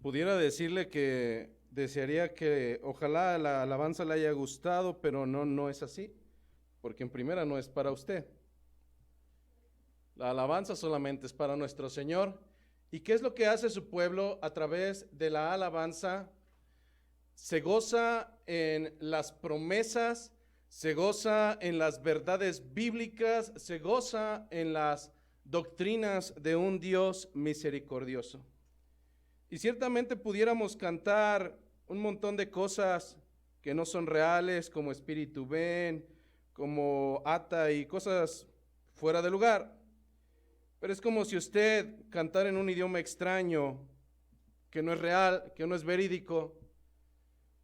Pudiera decirle que desearía que ojalá la alabanza le haya gustado, pero no es así, porque en primera no es para usted. La alabanza solamente es para nuestro Señor. ¿Y qué es lo que hace su pueblo a través de la alabanza? Se goza en las promesas, se goza en las verdades bíblicas, se goza en las doctrinas de un Dios misericordioso. Y ciertamente pudiéramos cantar un montón de cosas que no son reales, como Espíritu ven, como Ata y cosas fuera de lugar. Pero es como si usted cantara en un idioma extraño, que no es real, que no es verídico.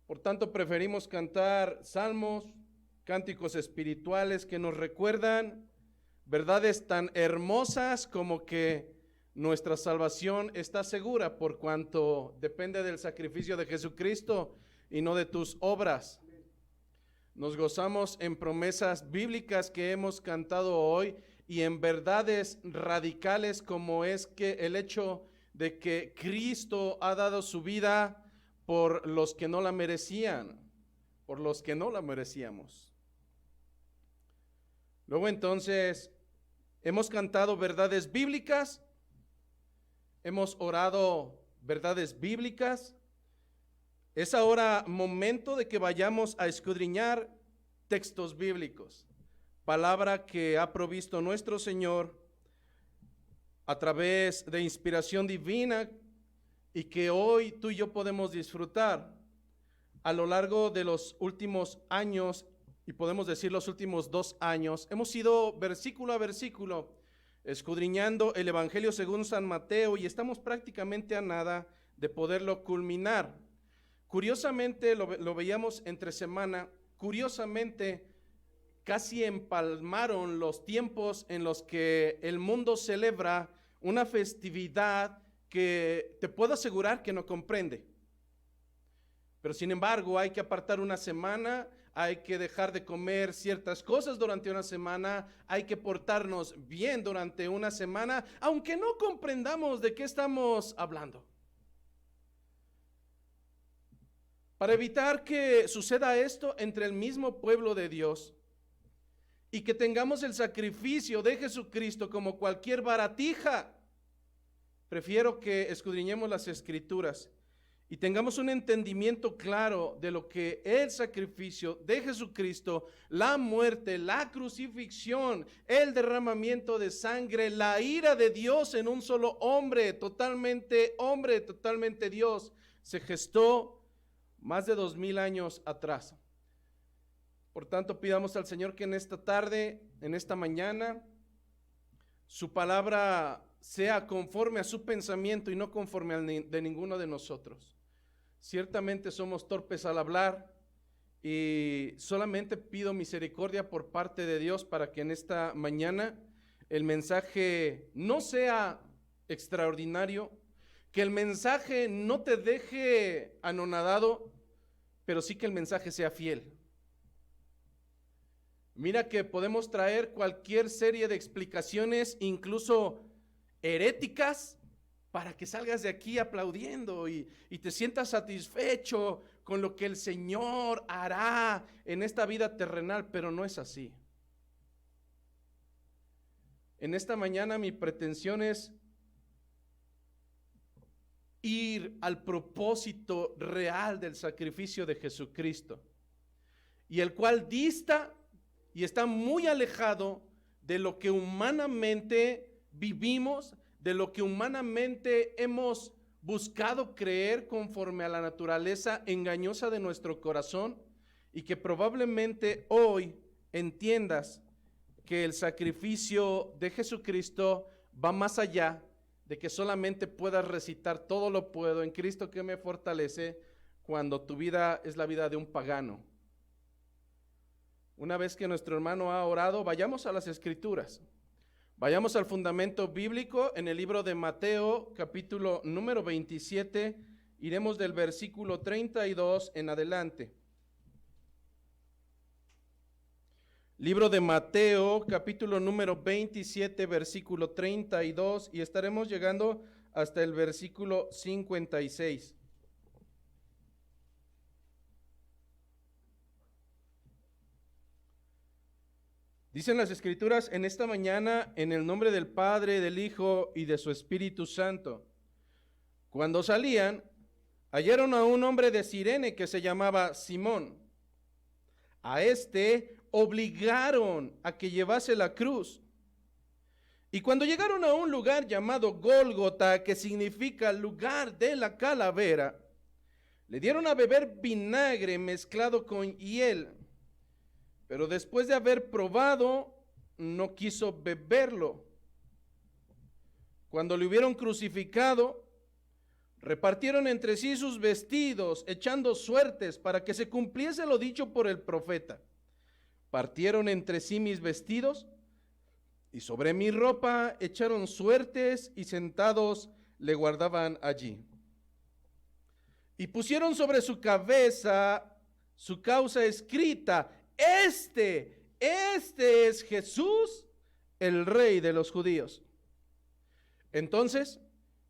Por tanto, preferimos cantar salmos, cánticos espirituales que nos recuerdan verdades tan hermosas como que nuestra salvación está segura por cuanto depende del sacrificio de Jesucristo y no de tus obras. Nos gozamos en promesas bíblicas que hemos cantado hoy y en verdades radicales como es que el hecho de que Cristo ha dado su vida por los que no la merecían, por los que no la merecíamos. Luego entonces hemos cantado verdades bíblicas, hemos orado verdades bíblicas. Es ahora momento de que vayamos a escudriñar textos bíblicos, palabra que ha provisto nuestro Señor a través de inspiración divina y que hoy tú y yo podemos disfrutar a lo largo de los últimos años, y podemos decir los últimos 2 años. Hemos ido versículo a versículo escudriñando el Evangelio según San Mateo y estamos prácticamente a nada de poderlo culminar. Curiosamente, lo veíamos entre semana, curiosamente casi empalmaron los tiempos en los que el mundo celebra una festividad que te puedo asegurar que no comprende. Pero sin embargo hay que apartar una semana, hay que dejar de comer ciertas cosas durante una semana, hay que portarnos bien durante una semana, aunque no comprendamos de qué estamos hablando. Para evitar que suceda esto entre el mismo pueblo de Dios y que tengamos el sacrificio de Jesucristo como cualquier baratija, prefiero que escudriñemos las Escrituras y tengamos un entendimiento claro de lo que el sacrificio de Jesucristo, la muerte, la crucifixión, el derramamiento de sangre, la ira de Dios en un solo hombre, totalmente Dios, se gestó más de 2000 años atrás. Por tanto, pidamos al Señor que en esta tarde, en esta mañana, su palabra sea conforme a su pensamiento y no conforme al de ninguno de nosotros. Ciertamente somos torpes al hablar y solamente pido misericordia por parte de Dios para que en esta mañana el mensaje no sea extraordinario, que el mensaje no te deje anonadado, pero sí que el mensaje sea fiel. Mira que podemos traer cualquier serie de explicaciones, incluso heréticas, para que salgas de aquí aplaudiendo y te sientas satisfecho con lo que el Señor hará en esta vida terrenal, pero no es así. En esta mañana mi pretensión es ir al propósito real del sacrificio de Jesucristo, y el cual dista y está muy alejado de lo que humanamente vivimos, de lo que humanamente hemos buscado creer conforme a la naturaleza engañosa de nuestro corazón, y que probablemente hoy entiendas que el sacrificio de Jesucristo va más allá de que solamente puedas recitar todo lo puedo en Cristo que me fortalece, cuando tu vida es la vida de un pagano. Una vez que nuestro hermano ha orado, vayamos a las Escrituras. Vayamos al fundamento bíblico en el libro de Mateo, capítulo número 27. Iremos del versículo 32 en adelante. Libro de Mateo, capítulo número 27, versículo 32, y estaremos llegando hasta el versículo 56. Dicen las Escrituras en esta mañana, en el nombre del Padre, del Hijo y de su Espíritu Santo. Cuando salían, hallaron a un hombre de Cirene que se llamaba Simón. A este obligaron a que llevase la cruz. Y cuando llegaron a un lugar llamado Gólgota, que significa lugar de la calavera, le dieron a beber vinagre mezclado con hiel. Pero después de haber probado, no quiso beberlo. Cuando le hubieron crucificado, repartieron entre sí sus vestidos, echando suertes para que se cumpliese lo dicho por el profeta. Partieron entre sí mis vestidos, y sobre mi ropa echaron suertes, y sentados le guardaban allí. Y pusieron sobre su cabeza su causa escrita: Este es Jesús, el Rey de los judíos. Entonces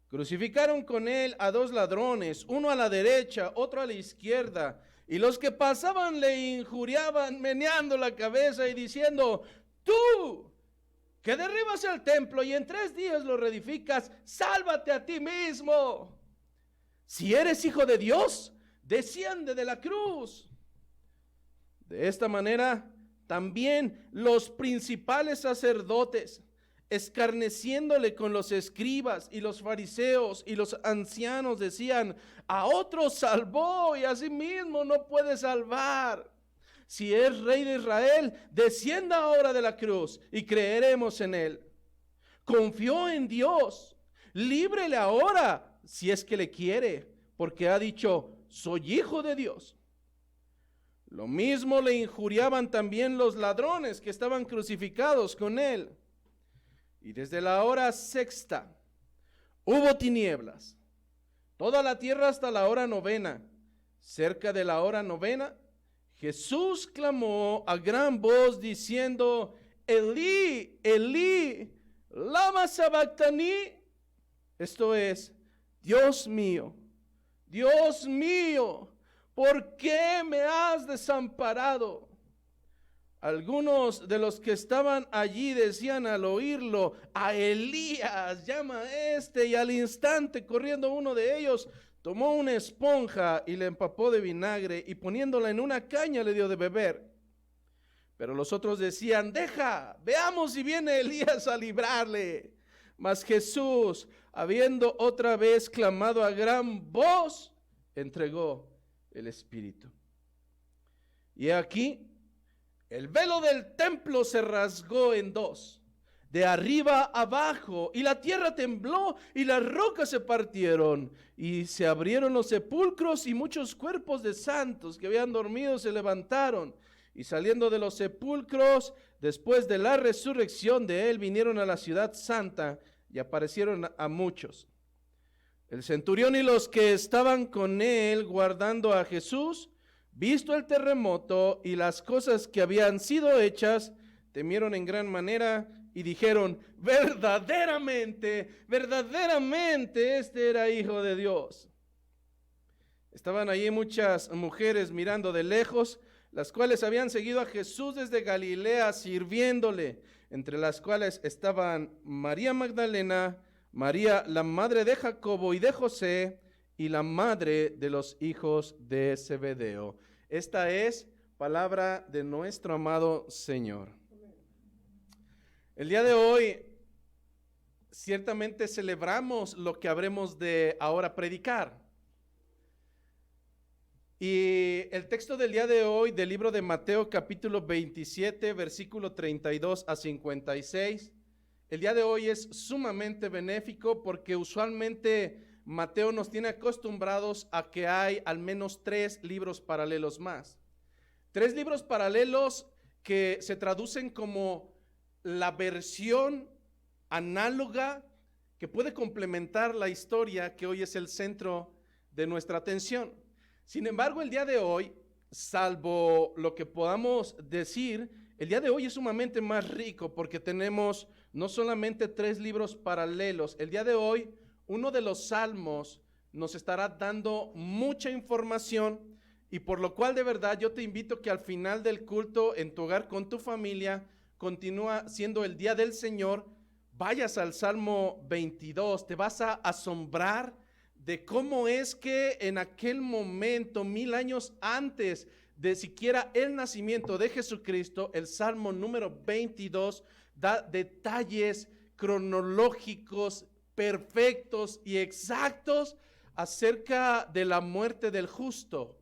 crucificaron con él a dos ladrones, uno a la derecha, otro a la izquierda, y los que pasaban le injuriaban, meneando la cabeza y diciendo: Tú, que derribas el templo y en 3 días lo reedificas, sálvate a ti mismo. Si eres hijo de Dios, desciende de la cruz. De esta manera, también los principales sacerdotes, escarneciéndole con los escribas y los fariseos y los ancianos, decían: a otro salvó y a sí mismo no puede salvar. Si es Rey de Israel, descienda ahora de la cruz y creeremos en él. Confió en Dios, líbrele ahora si es que le quiere, porque ha dicho: soy hijo de Dios. Lo mismo le injuriaban también los ladrones que estaban crucificados con él. Y desde la hora 6ª hubo tinieblas, toda la tierra hasta la hora 9. Cerca de la hora 9, Jesús clamó a gran voz diciendo: Elí, Elí, lama sabactani. Esto es: Dios mío, ¿por qué me has desamparado? Algunos de los que estaban allí decían al oírlo: a Elías llama a este. Y al instante, corriendo uno de ellos, tomó una esponja y le empapó de vinagre, y poniéndola en una caña le dio de beber. Pero los otros decían: deja, veamos si viene Elías a librarle. Mas Jesús, habiendo otra vez clamado a gran voz, entregó el Espíritu. Y aquí el velo del templo se rasgó en dos, de arriba abajo, y la tierra tembló y las rocas se partieron, y se abrieron los sepulcros, y muchos cuerpos de santos que habían dormido se levantaron, y saliendo de los sepulcros, después de la resurrección de él, vinieron a la ciudad santa y aparecieron a muchos. El centurión y los que estaban con él guardando a Jesús, visto el terremoto y las cosas que habían sido hechas, temieron en gran manera y dijeron: verdaderamente este era hijo de Dios. Estaban allí muchas mujeres mirando de lejos, las cuales habían seguido a Jesús desde Galilea sirviéndole, entre las cuales estaban María Magdalena, María, la madre de Jacobo y de José, y la madre de los hijos de Zebedeo. Esta es palabra de nuestro amado Señor. El día de hoy ciertamente celebramos lo que habremos de ahora predicar. Y el texto del día de hoy del libro de Mateo capítulo 27, versículo 32 a 56, el día de hoy es sumamente benéfico porque usualmente Mateo nos tiene acostumbrados a que hay al menos 3 libros paralelos más. 3 libros paralelos que se traducen como la versión análoga que puede complementar la historia que hoy es el centro de nuestra atención. Sin embargo, el día de hoy, salvo lo que podamos decir, el día de hoy es sumamente más rico porque tenemos no solamente 3 libros paralelos. El día de hoy uno de los salmos nos estará dando mucha información, y por lo cual de verdad yo te invito que al final del culto en tu hogar con tu familia, continúa siendo el día del Señor, vayas al Salmo 22, te vas a asombrar de cómo es que en aquel momento, 1000 años antes de siquiera el nacimiento de Jesucristo, el Salmo número 22 da detalles cronológicos, perfectos y exactos acerca de la muerte del justo,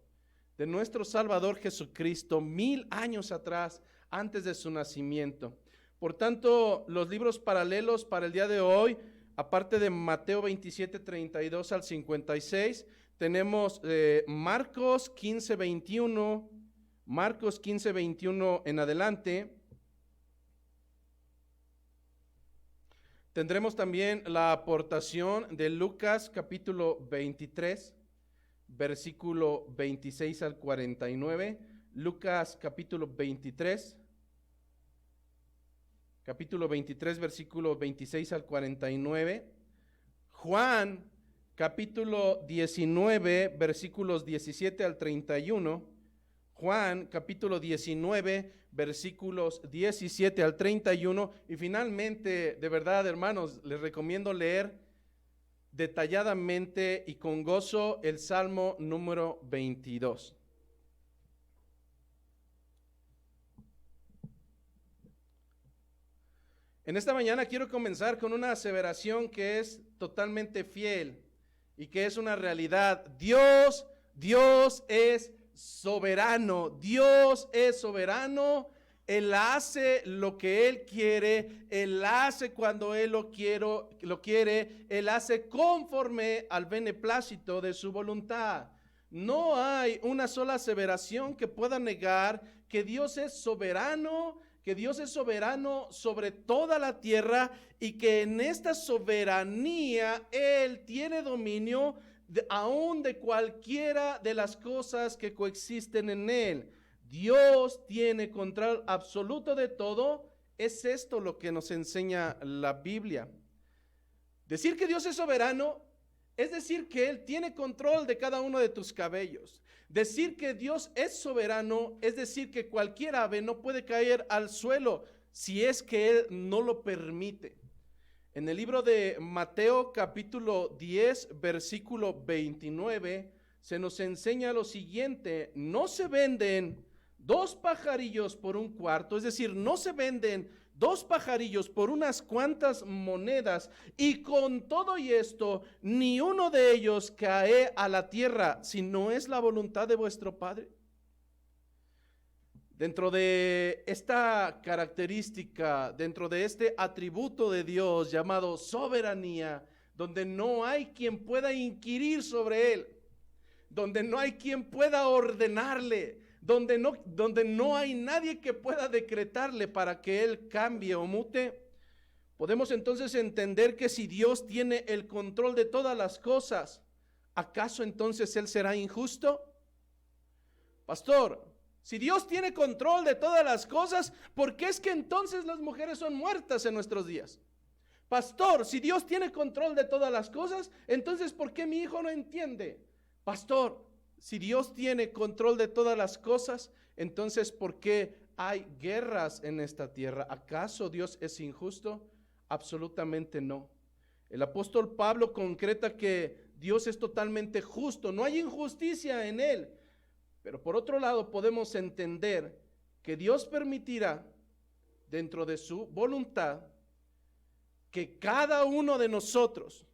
de nuestro Salvador Jesucristo, 1000 años atrás, antes de su nacimiento. Por tanto, los libros paralelos para el día de hoy, aparte de Mateo 27, 32 al 56, tenemos Marcos 15, 21, Marcos 15, 21 en adelante. Tendremos también la aportación de Lucas capítulo 23, versículo 26 al 49. Lucas capítulo 23, versículo 26 al 49. Juan capítulo 19, versículos 17 al 31. Juan capítulo 19, versículos 17 al 31. Y finalmente, de verdad, hermanos, les recomiendo leer detalladamente y con gozo el Salmo número 22. En esta mañana quiero comenzar con una aseveración que es totalmente fiel y que es una realidad. Dios es soberano. Dios es soberano. Él hace lo que Él quiere. Él hace cuando Él lo quiere. Él hace conforme al beneplácito de su voluntad. No hay una sola aseveración que pueda negar que Dios es soberano, sobre toda la tierra, y que en esta soberanía Él tiene dominio aún de cualquiera de las cosas que coexisten en Él. Dios tiene control absoluto de todo. Es esto lo que nos enseña la Biblia. Decir que Dios es soberano es decir que Él tiene control de cada uno de tus cabellos. Decir que Dios es soberano es decir que cualquier ave no puede caer al suelo si es que Él no lo permite. En el libro de Mateo capítulo 10, versículo 29, se nos enseña lo siguiente: no se venden 2 pajarillos por un cuarto, es decir, no se venden 2 pajarillos por unas cuantas monedas, y con todo y esto, ni uno de ellos cae a la tierra, si no es la voluntad de vuestro Padre. Dentro de esta característica, dentro de este atributo de Dios llamado soberanía, donde no hay quien pueda inquirir sobre Él, donde no hay quien pueda ordenarle, donde no hay nadie que pueda decretarle para que Él cambie o mute, podemos entonces entender que si Dios tiene el control de todas las cosas, ¿acaso entonces Él será injusto? Pastor, si Dios tiene control de todas las cosas, ¿por qué es que entonces las mujeres son muertas en nuestros días? Pastor, si Dios tiene control de todas las cosas, entonces ¿por qué mi hijo no entiende? Pastor, si Dios tiene control de todas las cosas, entonces ¿por qué hay guerras en esta tierra? ¿Acaso Dios es injusto? Absolutamente no. El apóstol Pablo concreta que Dios es totalmente justo, no hay injusticia en Él. Pero por otro lado podemos entender que Dios permitirá, dentro de su voluntad, que cada uno de nosotros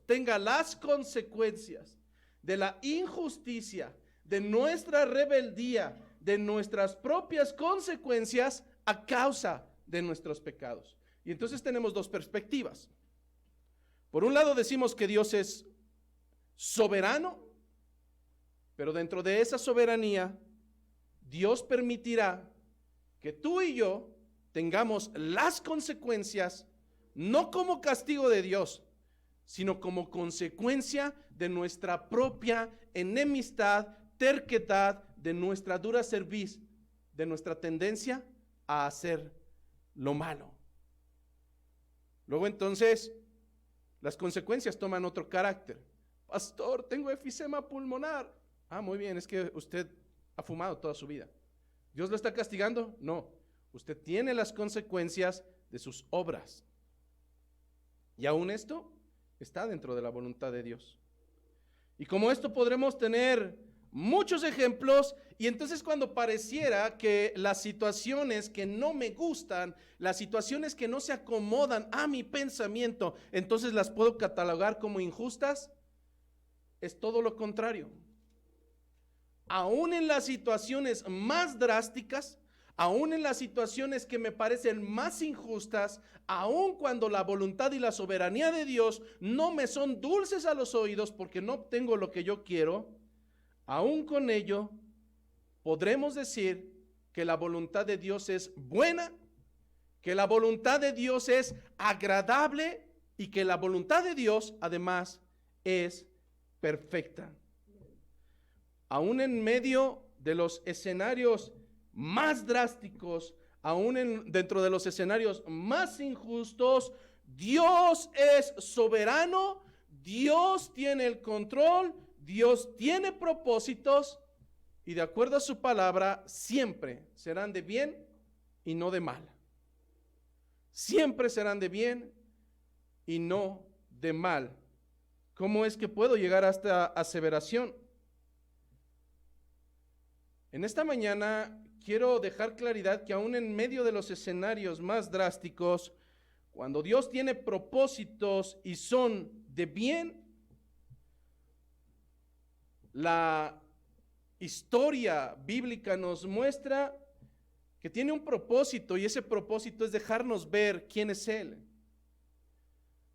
tenga las consecuencias de la injusticia, de nuestra rebeldía, de nuestras propias consecuencias a causa de nuestros pecados. Y entonces tenemos 2 perspectivas. Por un lado decimos que Dios es soberano, pero dentro de esa soberanía, Dios permitirá que tú y yo tengamos las consecuencias, no como castigo de Dios, sino como consecuencia de nuestra propia enemistad, terquedad, de nuestra dura cerviz, de nuestra tendencia a hacer lo malo. Luego entonces las consecuencias toman otro carácter. Pastor, tengo efisema pulmonar. Ah, muy bien, es que usted ha fumado toda su vida. ¿Dios lo está castigando? No. Usted tiene las consecuencias de sus obras. Y aún esto está dentro de la voluntad de Dios. Y como esto podremos tener muchos ejemplos, y entonces cuando pareciera que las situaciones que no me gustan, las situaciones que no se acomodan a mi pensamiento, entonces las puedo catalogar como injustas, es todo lo contrario. Aún en las situaciones más drásticas, aún en las situaciones que me parecen más injustas, aún cuando la voluntad y la soberanía de Dios no me son dulces a los oídos porque no obtengo lo que yo quiero, aún con ello podremos decir que la voluntad de Dios es buena, que la voluntad de Dios es agradable y que la voluntad de Dios además es perfecta. Aún en medio de los escenarios más drásticos, aún dentro de los escenarios más injustos, Dios es soberano, Dios tiene el control, Dios tiene propósitos y de acuerdo a su palabra siempre serán de bien y no de mal. Siempre serán de bien y no de mal. ¿Cómo es que puedo llegar a esta aseveración? En esta mañana quiero dejar claridad que aún en medio de los escenarios más drásticos, cuando Dios tiene propósitos y son de bien, la historia bíblica nos muestra que tiene un propósito y ese propósito es dejarnos ver quién es Él.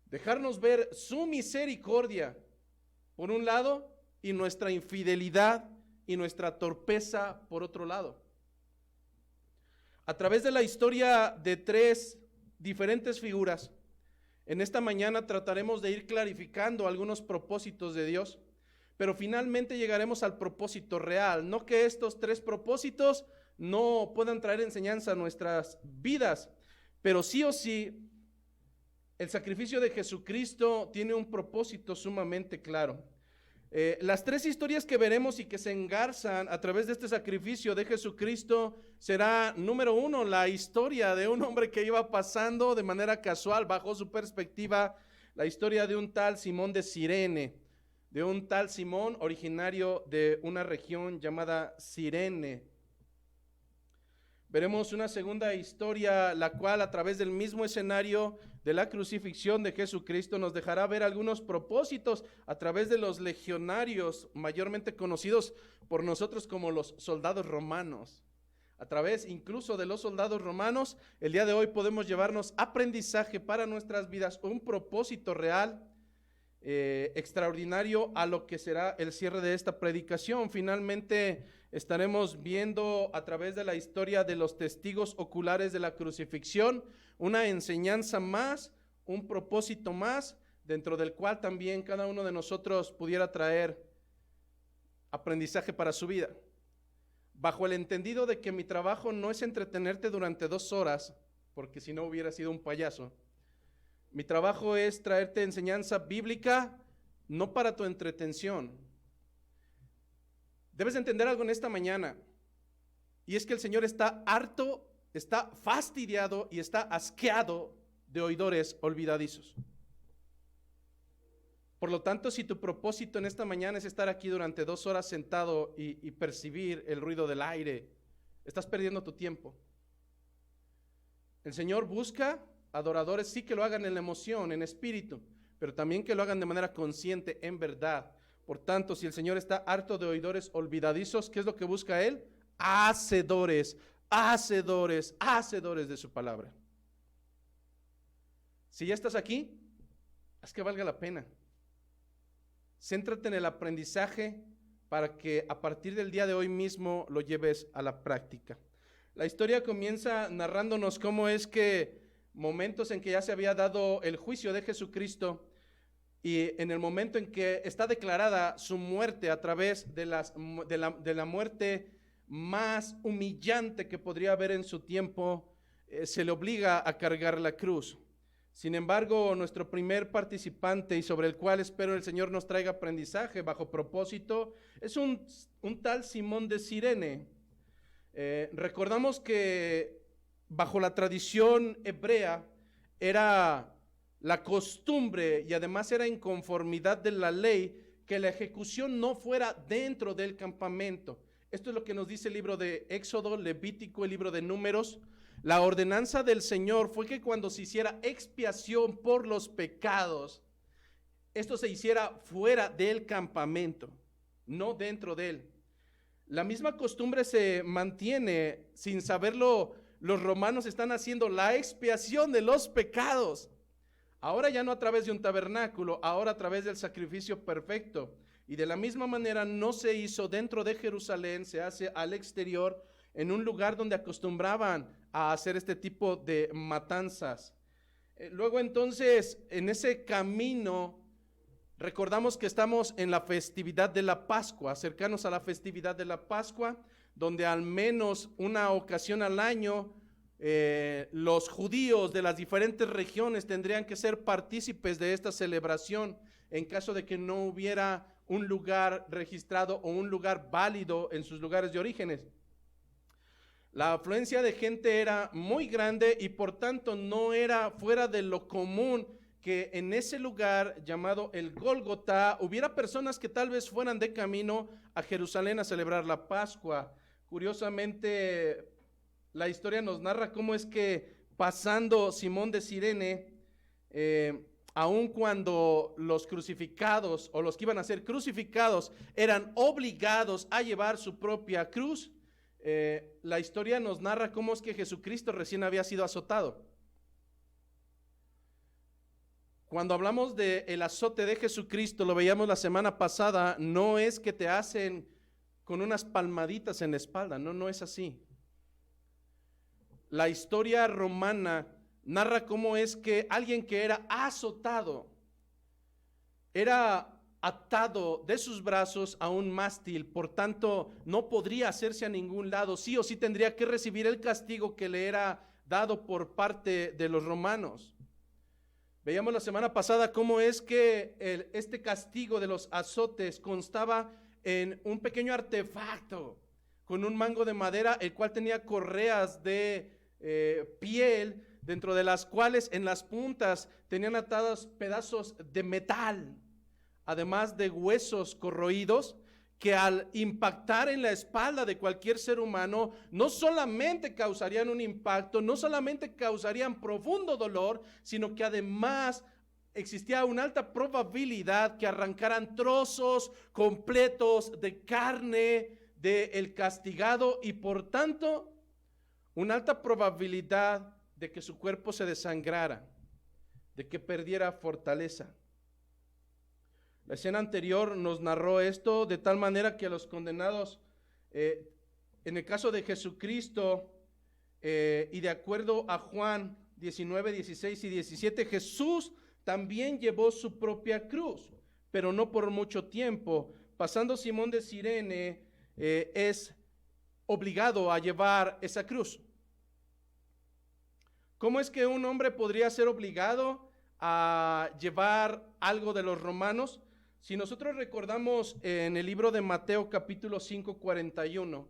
Dejarnos ver su misericordia, por un lado, y nuestra infidelidad y nuestra torpeza por otro lado. A través de la historia de tres diferentes figuras, en esta mañana trataremos de ir clarificando algunos propósitos de Dios, pero finalmente llegaremos al propósito real. No que estos tres propósitos no puedan traer enseñanza a nuestras vidas, pero sí o sí, el sacrificio de Jesucristo tiene un propósito sumamente claro. Las tres historias que veremos y que se engarzan a través de este sacrificio de Jesucristo será, número uno, la historia de un hombre que iba pasando de manera casual, bajo su perspectiva, la historia de un tal Simón de Cirene, de un tal Simón originario de una región llamada Cirene. Veremos una segunda historia, la cual a través del mismo escenario de la crucifixión de Jesucristo nos dejará ver algunos propósitos a través de los legionarios, mayormente conocidos por nosotros como los soldados romanos. A través incluso de los soldados romanos, el día de hoy podemos llevarnos aprendizaje para nuestras vidas, un propósito real, extraordinario a lo que será el cierre de esta predicación. Finalmente estaremos viendo a través de la historia de los testigos oculares de la crucifixión una enseñanza más, un propósito más, dentro del cual también cada uno de nosotros pudiera traer aprendizaje para su vida. Bajo el entendido de que mi trabajo no es entretenerte durante 2 horas, porque si no hubiera sido un payaso. Mi trabajo es traerte enseñanza bíblica, no para tu entretención. Debes entender algo en esta mañana, y es que el Señor está harto, está fastidiado y está asqueado de oidores olvidadizos. Por lo tanto, si tu propósito en esta mañana es estar aquí durante 2 horas sentado y percibir el ruido del aire, estás perdiendo tu tiempo. El Señor busca adoradores, sí, que lo hagan en la emoción, en espíritu, pero también que lo hagan de manera consciente, en verdad. Por tanto, si el Señor está harto de oidores olvidadizos, ¿qué es lo que busca Él? Hacedores, hacedores, hacedores de su palabra. Si ya estás aquí, haz que valga la pena. Céntrate en el aprendizaje para que a partir del día de hoy mismo lo lleves a la práctica. La historia comienza narrándonos cómo es que momentos en que ya se había dado el juicio de Jesucristo y en el momento en que está declarada su muerte a través de la muerte más humillante que podría haber en su tiempo, se le obliga a cargar la cruz. Sin embargo, nuestro primer participante, y sobre el cual espero el Señor nos traiga aprendizaje bajo propósito, es un tal Simón de Cirene. Recordamos que bajo la tradición hebrea era la costumbre, y además era en conformidad de la ley, que la ejecución no fuera dentro del campamento. Esto es lo que nos dice el libro de Éxodo, Levítico, el libro de Números. La ordenanza del Señor fue que cuando se hiciera expiación por los pecados, esto se hiciera fuera del campamento, no dentro de él. La misma costumbre se mantiene, sin saberlo, los romanos están haciendo la expiación de los pecados. Ahora ya no a través de un tabernáculo, ahora a través del sacrificio perfecto. Y de la misma manera no se hizo dentro de Jerusalén, se hace al exterior, en un lugar donde acostumbraban a hacer este tipo de matanzas. Luego entonces, en ese camino, recordamos que estamos en la festividad de la Pascua, cercanos a la festividad de la Pascua, donde al menos una ocasión al año los judíos de las diferentes regiones tendrían que ser partícipes de esta celebración en caso de que no hubiera un lugar registrado o un lugar válido en sus lugares de orígenes. La afluencia de gente era muy grande y por tanto no era fuera de lo común que en ese lugar llamado el Gólgota hubiera personas que tal vez fueran de camino a Jerusalén a celebrar la Pascua. Curiosamente, la historia nos narra cómo es que pasando Simón de Cirene, aun cuando los crucificados o los que iban a ser crucificados eran obligados a llevar su propia cruz, la historia nos narra cómo es que Jesucristo recién había sido azotado. Cuando hablamos del azote de Jesucristo, lo veíamos la semana pasada, no es que te hacen con unas palmaditas en la espalda, no es así. La historia romana narra cómo es que alguien que era azotado era atado de sus brazos a un mástil, por tanto no podría hacerse a ningún lado, sí o sí tendría que recibir el castigo que le era dado por parte de los romanos. Veíamos la semana pasada cómo es que este castigo de los azotes constaba en un pequeño artefacto con un mango de madera, el cual tenía correas de piel, dentro de las cuales en las puntas tenían atados pedazos de metal, además de huesos corroídos, que al impactar en la espalda de cualquier ser humano, no solamente causarían un impacto, no solamente causarían profundo dolor, sino que además existía una alta probabilidad que arrancaran trozos completos de carne del castigado y por tanto una alta probabilidad de que su cuerpo se desangrara, de que perdiera fortaleza. La escena anterior nos narró esto de tal manera que a los condenados, en el caso de Jesucristo, y de acuerdo a Juan 19, 16 y 17, Jesús también llevó su propia cruz, pero no por mucho tiempo. Pasando Simón de Cirene, es obligado a llevar esa cruz. ¿Cómo es que un hombre podría ser obligado a llevar algo de los romanos? Si nosotros recordamos en el libro de Mateo capítulo 5, 41,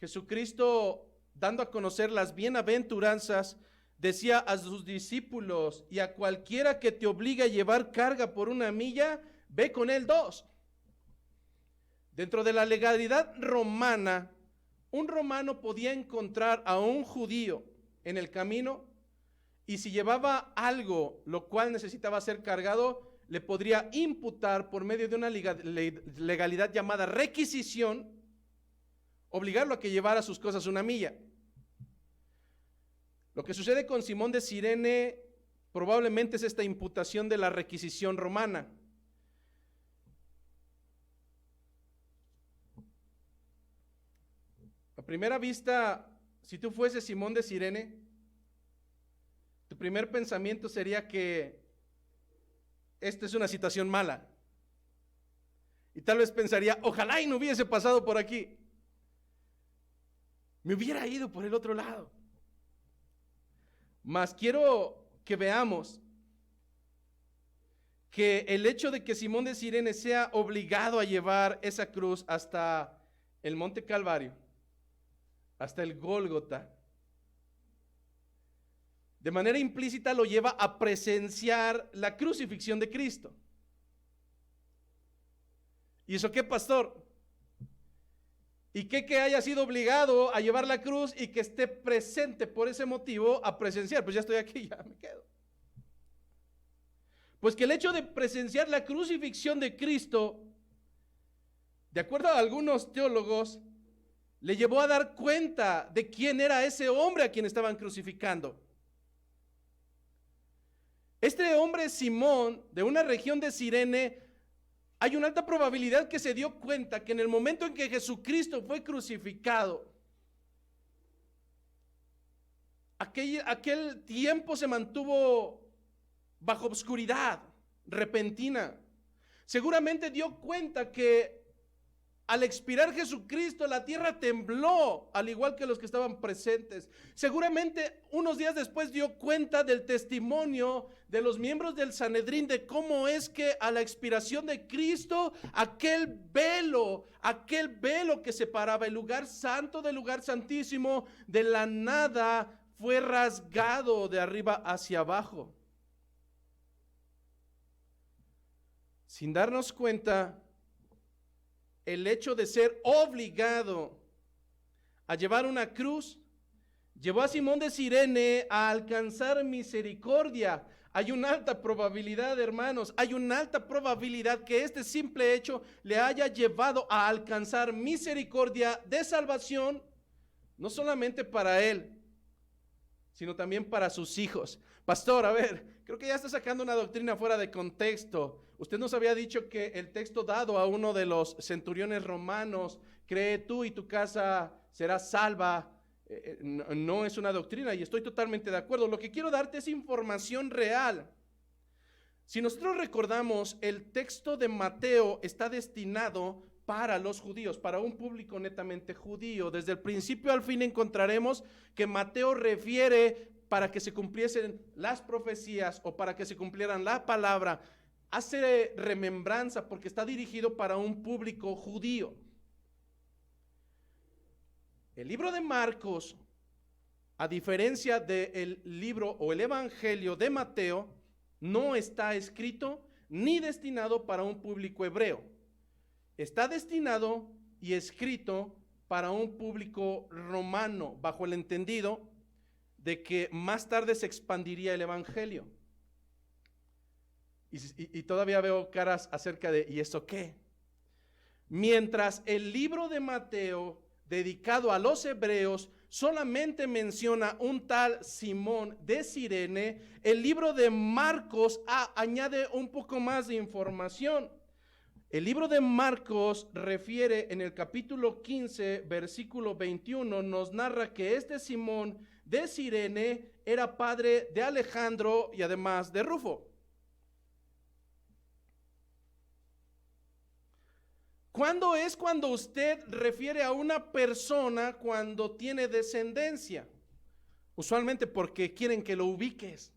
Jesucristo, dando a conocer las bienaventuranzas, decía a sus discípulos: y a cualquiera que te obligue a llevar carga por 1 milla, ve con él 2. Dentro de la legalidad romana, un romano podía encontrar a un judío en el camino y si llevaba algo lo cual necesitaba ser cargado, le podría imputar por medio de una legalidad llamada requisición, obligarlo a que llevara sus cosas 1 milla. Lo que sucede con Simón de Cirene probablemente es esta imputación de la requisición romana. A primera vista, si tú fueses Simón de Cirene, tu primer pensamiento sería que esta es una situación mala. Y tal vez pensaría: ojalá y no hubiese pasado por aquí. Me hubiera ido por el otro lado. Mas quiero que veamos que el hecho de que Simón de Cirene sea obligado a llevar esa cruz hasta el Monte Calvario, hasta el Gólgota, de manera implícita lo lleva a presenciar la crucifixión de Cristo. ¿Y eso qué, pastor? ¿Y qué que haya sido obligado a llevar la cruz y que esté presente por ese motivo a presenciar? Pues ya estoy aquí, ya me quedo. Pues que el hecho de presenciar la crucifixión de Cristo, de acuerdo a algunos teólogos, le llevó a dar cuenta de quién era ese hombre a quien estaban crucificando. Este hombre Simón, de una región de Cirene, hay una alta probabilidad que se dio cuenta que en el momento en que Jesucristo fue crucificado, aquel tiempo se mantuvo bajo obscuridad repentina. Seguramente dio cuenta que al expirar Jesucristo, la tierra tembló, al igual que los que estaban presentes. Seguramente unos días después dio cuenta del testimonio de los miembros del Sanedrín de cómo es que a la expiración de Cristo, aquel velo que separaba el lugar santo del lugar santísimo, de la nada fue rasgado de arriba hacia abajo. Sin darnos cuenta, el hecho de ser obligado a llevar una cruz llevó a Simón de Cirene a alcanzar misericordia. Hay una alta probabilidad, hermanos, hay una alta probabilidad que este simple hecho le haya llevado a alcanzar misericordia de salvación, no solamente para él, sino también para sus hijos. Pastor, a ver, creo que ya está sacando una doctrina fuera de contexto. Usted nos había dicho que el texto dado a uno de los centuriones romanos, cree tú y tu casa será salva, no es una doctrina, y estoy totalmente de acuerdo. Lo que quiero darte es información real. Si nosotros recordamos, el texto de Mateo está destinado para los judíos, para un público netamente judío. Desde el principio al fin encontraremos que Mateo refiere para que se cumpliesen las profecías o para que se cumplieran la palabra. Hace remembranza porque está dirigido para un público judío. El libro de Marcos, a diferencia del libro o el evangelio de Mateo, no está escrito ni destinado para un público hebreo. Está destinado y escrito para un público romano, bajo el entendido de que más tarde se expandiría el evangelio. Y todavía veo caras acerca de, ¿y eso qué? Mientras el libro de Mateo, dedicado a los hebreos, solamente menciona un tal Simón de Cirene, el libro de Marcos añade un poco más de información. El libro de Marcos refiere en el capítulo 15, versículo 21, nos narra que este Simón de Cirene era padre de Alejandro y además de Rufo. ¿Cuándo es cuando usted refiere a una persona cuando tiene descendencia? Usualmente porque quieren que lo ubiques,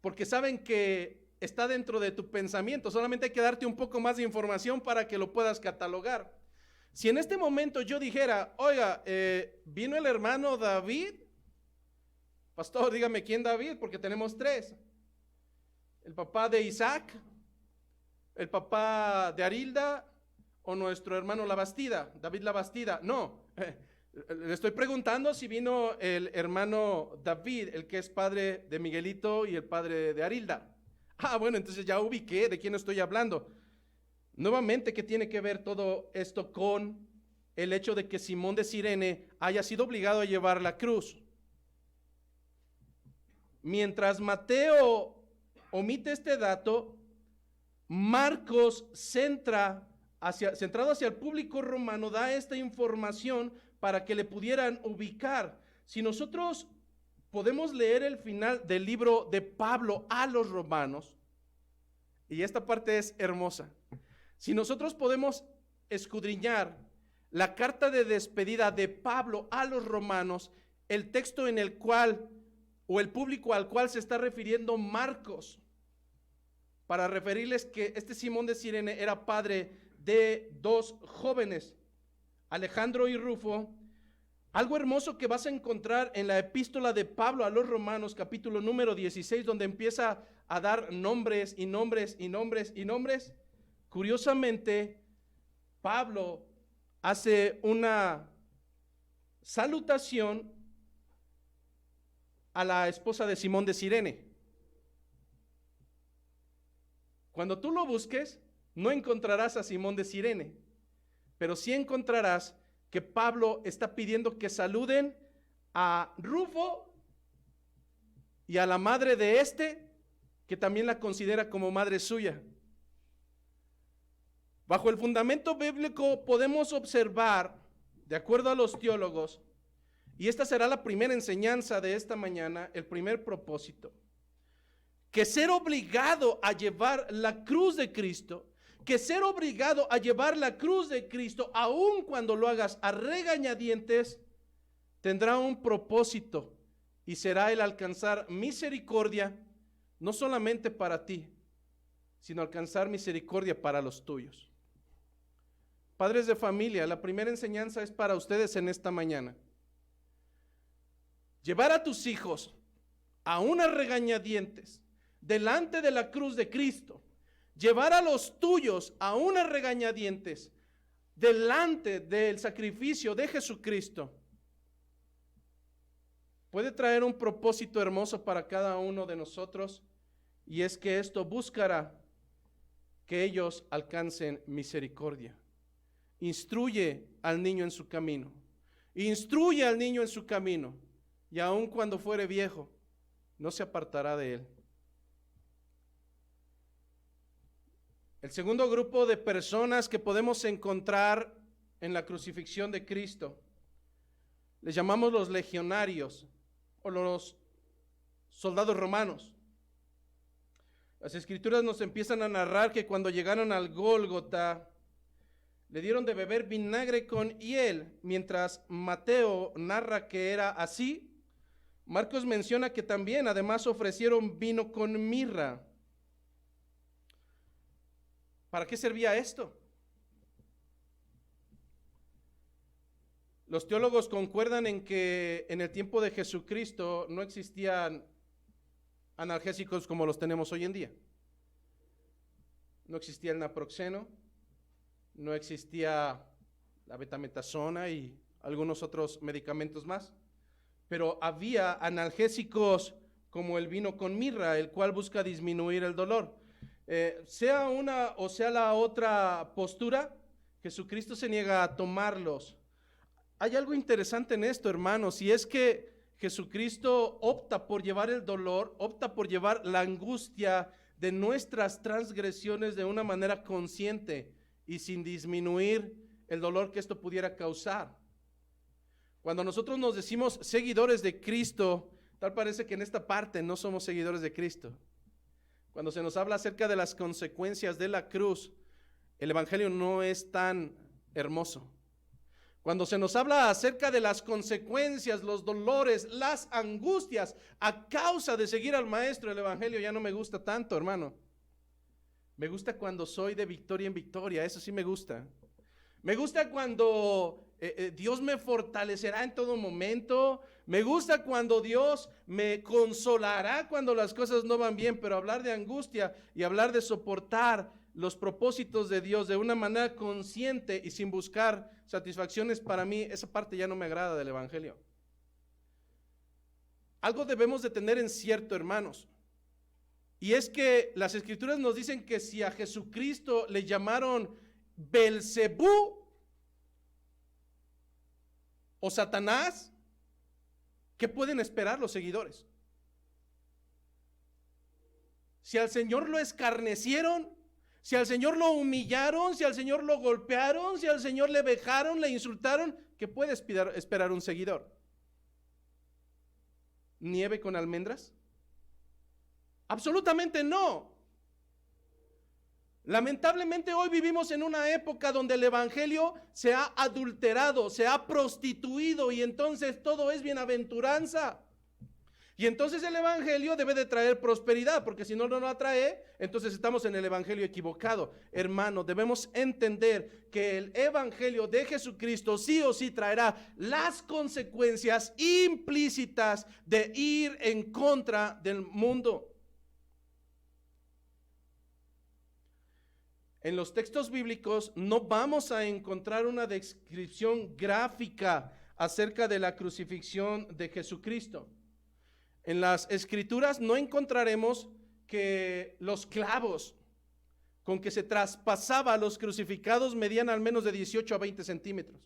porque saben que está dentro de tu pensamiento, solamente hay que darte un poco más de información para que lo puedas catalogar. Si en este momento yo dijera, oiga, vino el hermano David, pastor, dígame quién David, porque tenemos tres: el papá de Isaac, el papá de Arilda, o nuestro hermano Labastida, David Labastida. No, le estoy preguntando si vino el hermano David, el que es padre de Miguelito y el padre de Arilda. Ah, bueno, entonces ya ubiqué de quién estoy hablando. Nuevamente, ¿qué tiene que ver todo esto con el hecho de que Simón de Cirene haya sido obligado a llevar la cruz? Mientras Mateo omite este dato, Marcos centrado hacia el público romano, da esta información para que le pudieran ubicar. Si nosotros podemos leer el final del libro de Pablo a los romanos, y esta parte es hermosa, si nosotros podemos escudriñar la carta de despedida de Pablo a los romanos, el texto en el cual, o el público al cual se está refiriendo Marcos, para referirles que este Simón de Cirene era padre de dos jóvenes, Alejandro y Rufo. Algo hermoso que vas a encontrar en la epístola de Pablo a los Romanos, capítulo número 16, donde empieza a dar nombres y nombres y nombres y nombres. Curiosamente, Pablo hace una salutación a la esposa de Simón de Cirene. Cuando tú lo busques, no encontrarás a Simón de Cirene, pero sí encontrarás que Pablo está pidiendo que saluden a Rufo y a la madre de este, que también la considera como madre suya. Bajo el fundamento bíblico podemos observar, de acuerdo a los teólogos, y esta será la primera enseñanza de esta mañana, el primer propósito, que ser obligado a llevar la cruz de Cristo, que ser obligado a llevar la cruz de Cristo, aun cuando lo hagas a regañadientes, tendrá un propósito y será el alcanzar misericordia, no solamente para ti, sino alcanzar misericordia para los tuyos. Padres de familia, la primera enseñanza es para ustedes en esta mañana. Llevar a tus hijos a unas regañadientes delante de la cruz de Cristo, llevar a los tuyos a unas regañadientes delante del sacrificio de Jesucristo, puede traer un propósito hermoso para cada uno de nosotros, y es que esto buscará que ellos alcancen misericordia. Instruye al niño en su camino, instruye al niño en su camino, y aun cuando fuere viejo, no se apartará de él. El segundo grupo de personas que podemos encontrar en la crucifixión de Cristo, les llamamos los legionarios o los soldados romanos. Las escrituras nos empiezan a narrar que cuando llegaron al Gólgota, le dieron de beber vinagre con hiel, mientras Mateo narra que era así. Marcos menciona que también además ofrecieron vino con mirra. ¿Para qué servía esto? Los teólogos concuerdan en que en el tiempo de Jesucristo no existían analgésicos como los tenemos hoy en día. No existía el naproxeno, no existía la betametasona y algunos otros medicamentos más, pero había analgésicos como el vino con mirra, el cual busca disminuir el dolor. Sea una o sea la otra postura, Jesucristo se niega a tomarlos. Hay algo interesante en esto, hermanos, y es que Jesucristo opta por llevar el dolor, opta por llevar la angustia de nuestras transgresiones de una manera consciente y sin disminuir el dolor que esto pudiera causar. Cuando nosotros nos decimos seguidores de Cristo, tal parece que en esta parte no somos seguidores de Cristo. Cuando se nos habla acerca de las consecuencias de la cruz, el evangelio no es tan hermoso. Cuando se nos habla acerca de las consecuencias, los dolores, las angustias a causa de seguir al maestro, el evangelio ya no me gusta tanto, hermano. Me gusta cuando soy de victoria en victoria, eso sí me gusta. Me gusta cuando Dios me fortalecerá en todo momento. Me gusta cuando Dios me consolará cuando las cosas no van bien, pero hablar de angustia y hablar de soportar los propósitos de Dios de una manera consciente y sin buscar satisfacciones, para mí esa parte ya no me agrada del evangelio. Algo debemos de tener en cierto, hermanos, y es que las escrituras nos dicen que si a Jesucristo le llamaron Belzebú o Satanás, ¿qué pueden esperar los seguidores? Si al Señor lo escarnecieron, si al Señor lo humillaron, si al Señor lo golpearon, si al Señor le vejaron, le insultaron, ¿qué puede esperar un seguidor? ¿Nieve con almendras? Absolutamente no. Lamentablemente hoy vivimos en una época donde el evangelio se ha adulterado, se ha prostituido y entonces todo es bienaventuranza. Y entonces el evangelio debe de traer prosperidad, porque si no, no la trae, entonces estamos en el evangelio equivocado. Hermano, debemos entender que el evangelio de Jesucristo sí o sí traerá las consecuencias implícitas de ir en contra del mundo. En los textos bíblicos no vamos a encontrar una descripción gráfica acerca de la crucifixión de Jesucristo. En las escrituras no encontraremos que los clavos con que se traspasaba a los crucificados medían al menos de 18 a 20 centímetros.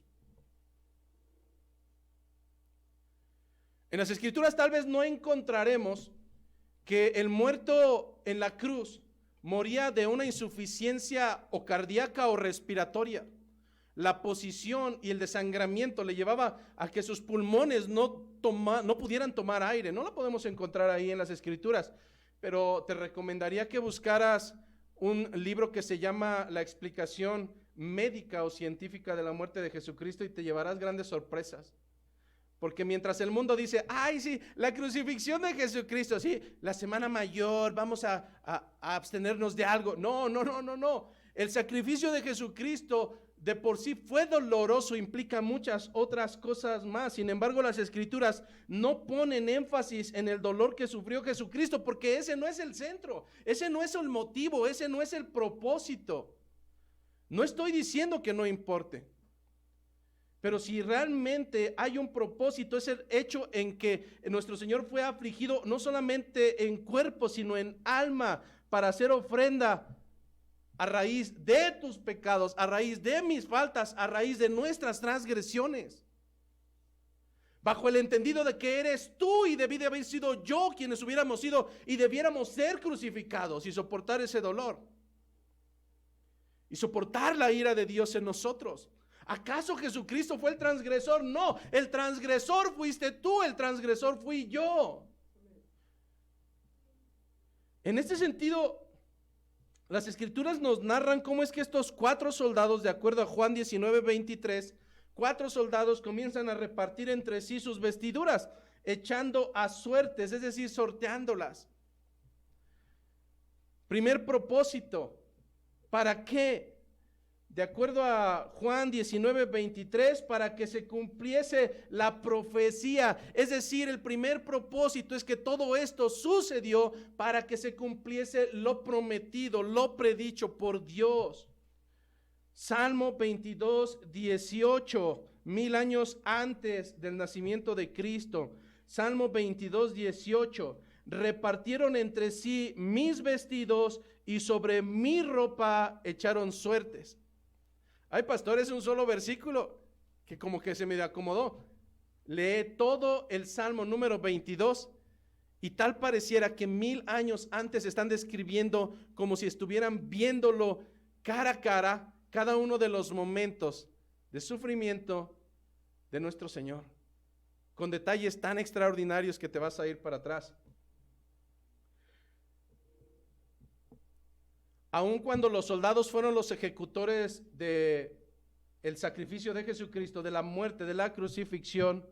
En las escrituras tal vez no encontraremos que el muerto en la cruz moría de una insuficiencia o cardíaca o respiratoria. La posición y el desangramiento le llevaba a que sus pulmones no pudieran tomar aire. No la podemos encontrar ahí en las escrituras, pero te recomendaría que buscaras un libro que se llama La explicación médica o científica de la muerte de Jesucristo y te llevarás grandes sorpresas. Porque mientras el mundo dice, ay sí, la crucifixión de Jesucristo, sí, la semana mayor, vamos a abstenernos de algo. No. El sacrificio de Jesucristo de por sí fue doloroso, implica muchas otras cosas más. Sin embargo, las escrituras no ponen énfasis en el dolor que sufrió Jesucristo, porque ese no es el centro, ese no es el motivo, ese no es el propósito. No estoy diciendo que no importe, pero si realmente hay un propósito, es el hecho en que nuestro Señor fue afligido no solamente en cuerpo, sino en alma, para hacer ofrenda a raíz de tus pecados, a raíz de mis faltas, a raíz de nuestras transgresiones. Bajo el entendido de que eres tú y debí de haber sido yo quienes hubiéramos sido y debiéramos ser crucificados y soportar ese dolor. Y soportar la ira de Dios en nosotros. ¿Acaso Jesucristo fue el transgresor? No, el transgresor fuiste tú, el transgresor fui yo. En este sentido, las escrituras nos narran cómo es que estos 4 soldados, de acuerdo a Juan 19:23, 4 soldados comienzan a repartir entre sí sus vestiduras, echando a suertes, es decir, sorteándolas. Primer propósito, ¿para qué? De acuerdo a Juan 19:23, para que se cumpliese la profecía. Es decir, el primer propósito es que todo esto sucedió para que se cumpliese lo prometido, lo predicho por Dios. Salmo 22:18, 1000 años antes del nacimiento de Cristo. Salmo 22:18, repartieron entre sí mis vestidos y sobre mi ropa echaron suertes. Ay, pastor, es un solo versículo que como que se me acomodó. Lee todo el Salmo número 22 y tal pareciera que 1000 años antes están describiendo como si estuvieran viéndolo cara a cara cada uno de los momentos de sufrimiento de nuestro Señor, con detalles tan extraordinarios que te vas a ir para atrás. Aun cuando los soldados fueron los ejecutores de el sacrificio de Jesucristo, de la muerte, de la crucifixión,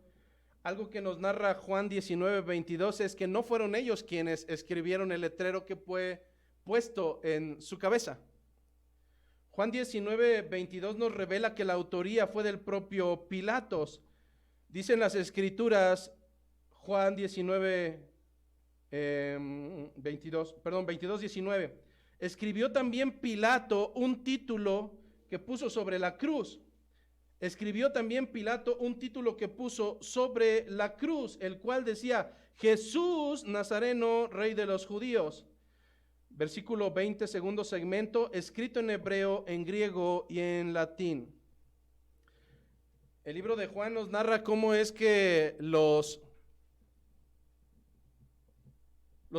algo que nos narra Juan 19:22 es que no fueron ellos quienes escribieron el letrero que fue puesto en su cabeza. Juan 19:22 nos revela que la autoría fue del propio Pilatos. Dicen las escrituras, Juan 22:19. Escribió también Pilato un título que puso sobre la cruz. Escribió también Pilato un título que puso sobre la cruz, el cual decía, Jesús Nazareno, Rey de los Judíos. Versículo 20, segundo segmento, escrito en hebreo, en griego y en latín. El libro de Juan nos narra cómo es que los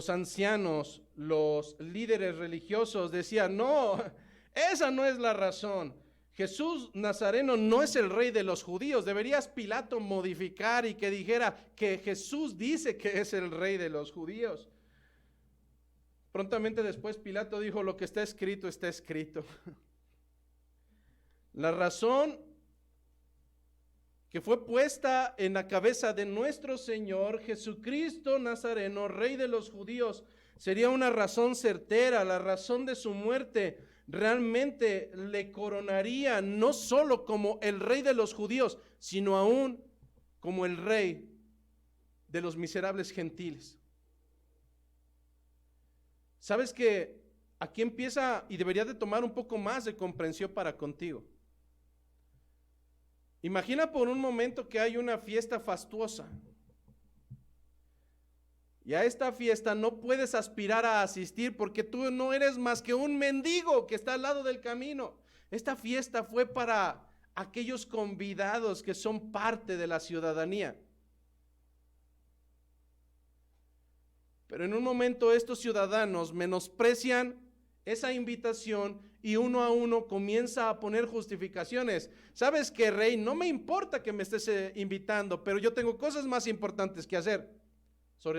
ancianos, los líderes religiosos decían, no, esa no es la razón. Jesús Nazareno no es el rey de los judíos. Deberías Pilato modificar y que dijera que Jesús dice que es el rey de los judíos. Prontamente después Pilato dijo, lo que está escrito, está escrito. La razón que fue puesta en la cabeza de nuestro Señor Jesucristo Nazareno, Rey de los judíos, sería una razón certera. La razón de su muerte realmente le coronaría no solo como el Rey de los judíos, sino aún como el Rey de los miserables gentiles. ¿Sabes que aquí empieza y debería de tomar un poco más de comprensión para contigo? Imagina por un momento que hay una fiesta fastuosa y a esta fiesta no puedes aspirar a asistir porque tú no eres más que un mendigo que está al lado del camino. Esta fiesta fue para aquellos convidados que son parte de la ciudadanía. Pero en un momento estos ciudadanos menosprecian esa invitación y uno a uno comienza a poner justificaciones. ¿Sabes qué, rey? No me importa que me estés invitando, pero yo tengo cosas más importantes que hacer.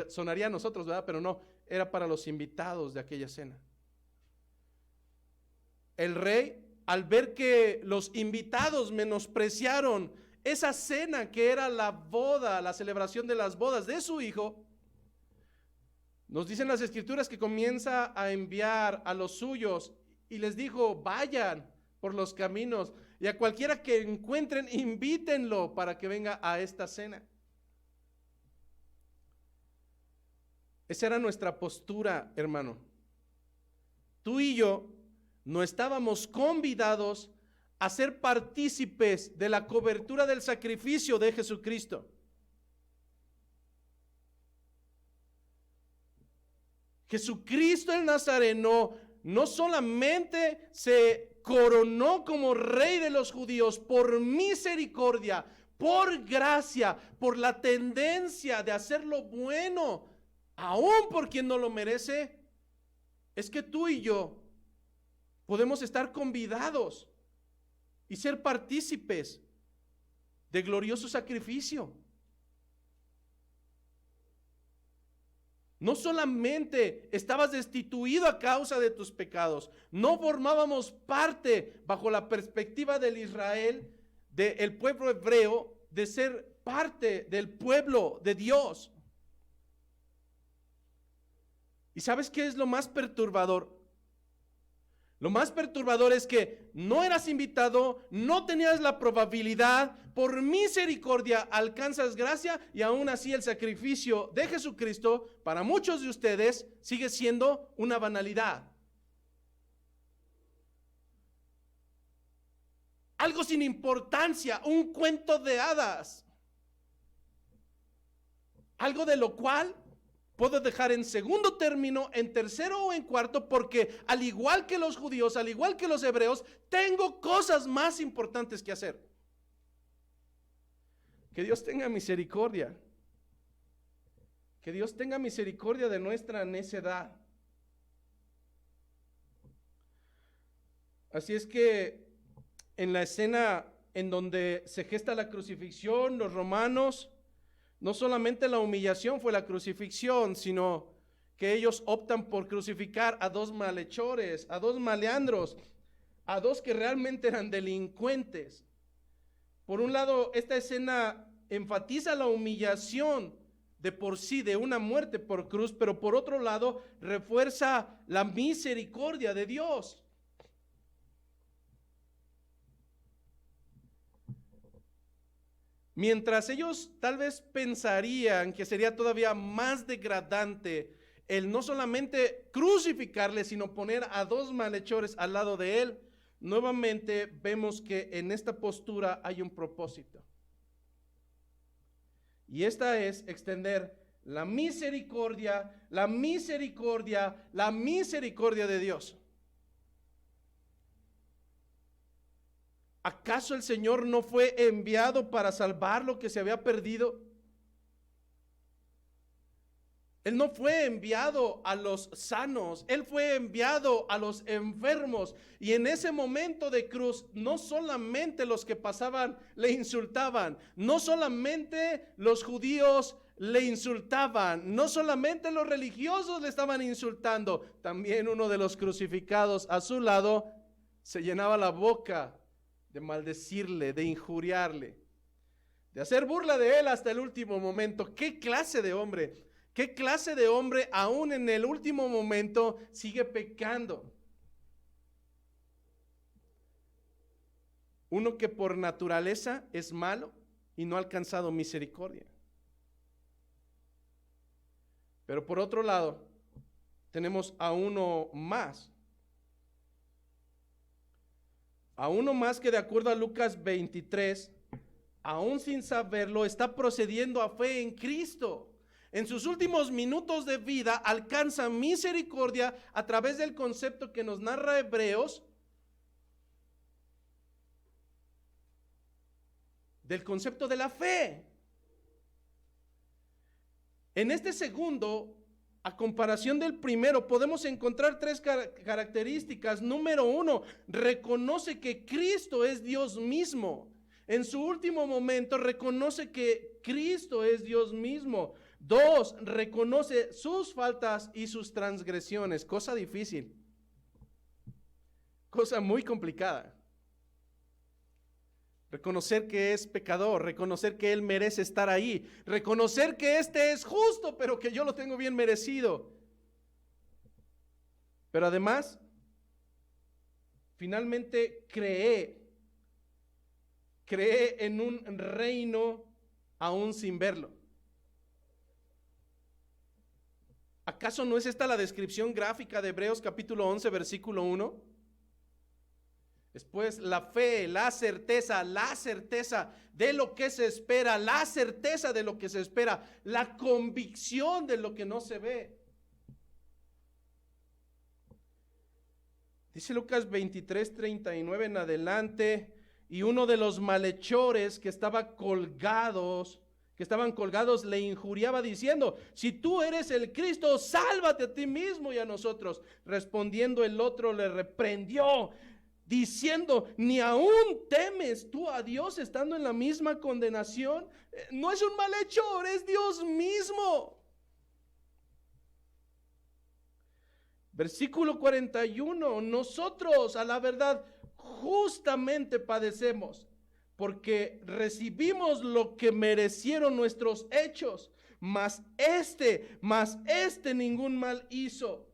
Sonaría a nosotros, ¿verdad? Pero no, era para los invitados de aquella cena. El rey, al ver que los invitados menospreciaron esa cena que era la boda, la celebración de las bodas de su hijo, nos dicen las escrituras que comienza a enviar a los suyos y les dijo, vayan por los caminos y a cualquiera que encuentren, invítenlo para que venga a esta cena. Esa era nuestra postura, hermano. Tú y yo no estábamos convidados a ser partícipes de la cobertura del sacrificio de Jesucristo. Jesucristo el Nazareno no solamente se coronó como Rey de los judíos por misericordia, por gracia, por la tendencia de hacer lo bueno, aún por quien no lo merece. Es que tú y yo podemos estar convidados y ser partícipes de glorioso sacrificio. No solamente estabas destituido a causa de tus pecados, no formábamos parte bajo la perspectiva del Israel, del pueblo hebreo, de ser parte del pueblo de Dios. ¿Y sabes qué es lo más perturbador? Lo más perturbador es que no eras invitado, no tenías la probabilidad, por misericordia alcanzas gracia y aún así el sacrificio de Jesucristo para muchos de ustedes sigue siendo una banalidad. Algo sin importancia, un cuento de hadas. Algo de lo cual puedo dejar en segundo término, en tercero o en cuarto, porque al igual que los judíos, al igual que los hebreos, tengo cosas más importantes que hacer. Que Dios tenga misericordia. Que Dios tenga misericordia de nuestra necedad. Así es que en la escena en donde se gesta la crucifixión, los romanos, no solamente la humillación fue la crucifixión, sino que ellos optan por crucificar a dos malhechores, a dos maleandros, a dos que realmente eran delincuentes. Por un lado, esta escena enfatiza la humillación de por sí, de una muerte por cruz, pero por otro lado, refuerza la misericordia de Dios. Mientras ellos tal vez pensarían que sería todavía más degradante el no solamente crucificarle, sino poner a dos malhechores al lado de él, nuevamente vemos que en esta postura hay un propósito. Y esta es extender la misericordia, la misericordia, la misericordia de Dios. ¿Acaso el Señor no fue enviado para salvar lo que se había perdido? Él no fue enviado a los sanos, Él fue enviado a los enfermos. Y en ese momento de cruz, no solamente los que pasaban le insultaban, no solamente los judíos le insultaban, no solamente los religiosos le estaban insultando, también uno de los crucificados a su lado se llenaba la boca de maldecirle, de injuriarle. de hacer burla de él hasta el último momento. ¿Qué clase de hombre? ¿Qué clase de hombre aún en el último momento sigue pecando? Uno que por naturaleza es malo y no ha alcanzado misericordia. Pero por otro lado, tenemos a uno más que de acuerdo a Lucas 23, aún sin saberlo, está procediendo a fe en Cristo. En sus últimos minutos de vida alcanza misericordia a través del concepto que nos narra Hebreos, del concepto de la fe. En este segundo, a comparación del primero, podemos encontrar tres características. Número uno, reconoce que Cristo es Dios mismo. En su último momento reconoce que Cristo es Dios mismo. Dos, reconoce sus faltas y sus transgresiones. Cosa difícil. Cosa muy complicada. Reconocer que es pecador, reconocer que Él merece estar ahí, reconocer que este es justo, pero que yo lo tengo bien merecido. Pero además, finalmente cree en un reino aún sin verlo. ¿Acaso no es esta la descripción gráfica de Hebreos capítulo 11, versículo 1? Después la fe, la certeza de lo que se espera, la certeza de lo que se espera, la convicción de lo que no se ve. Dice Lucas 23, 39 en adelante, y uno de los malhechores que estaban colgados le injuriaba diciendo: si tú eres el Cristo, sálvate a ti mismo y a nosotros. Respondiendo el otro le reprendió, diciendo: ¿ni aún temes tú a Dios estando en la misma condenación? No es un malhechor, es Dios mismo. Versículo 41, nosotros a la verdad justamente padecemos, porque recibimos lo que merecieron nuestros hechos, mas este ningún mal hizo.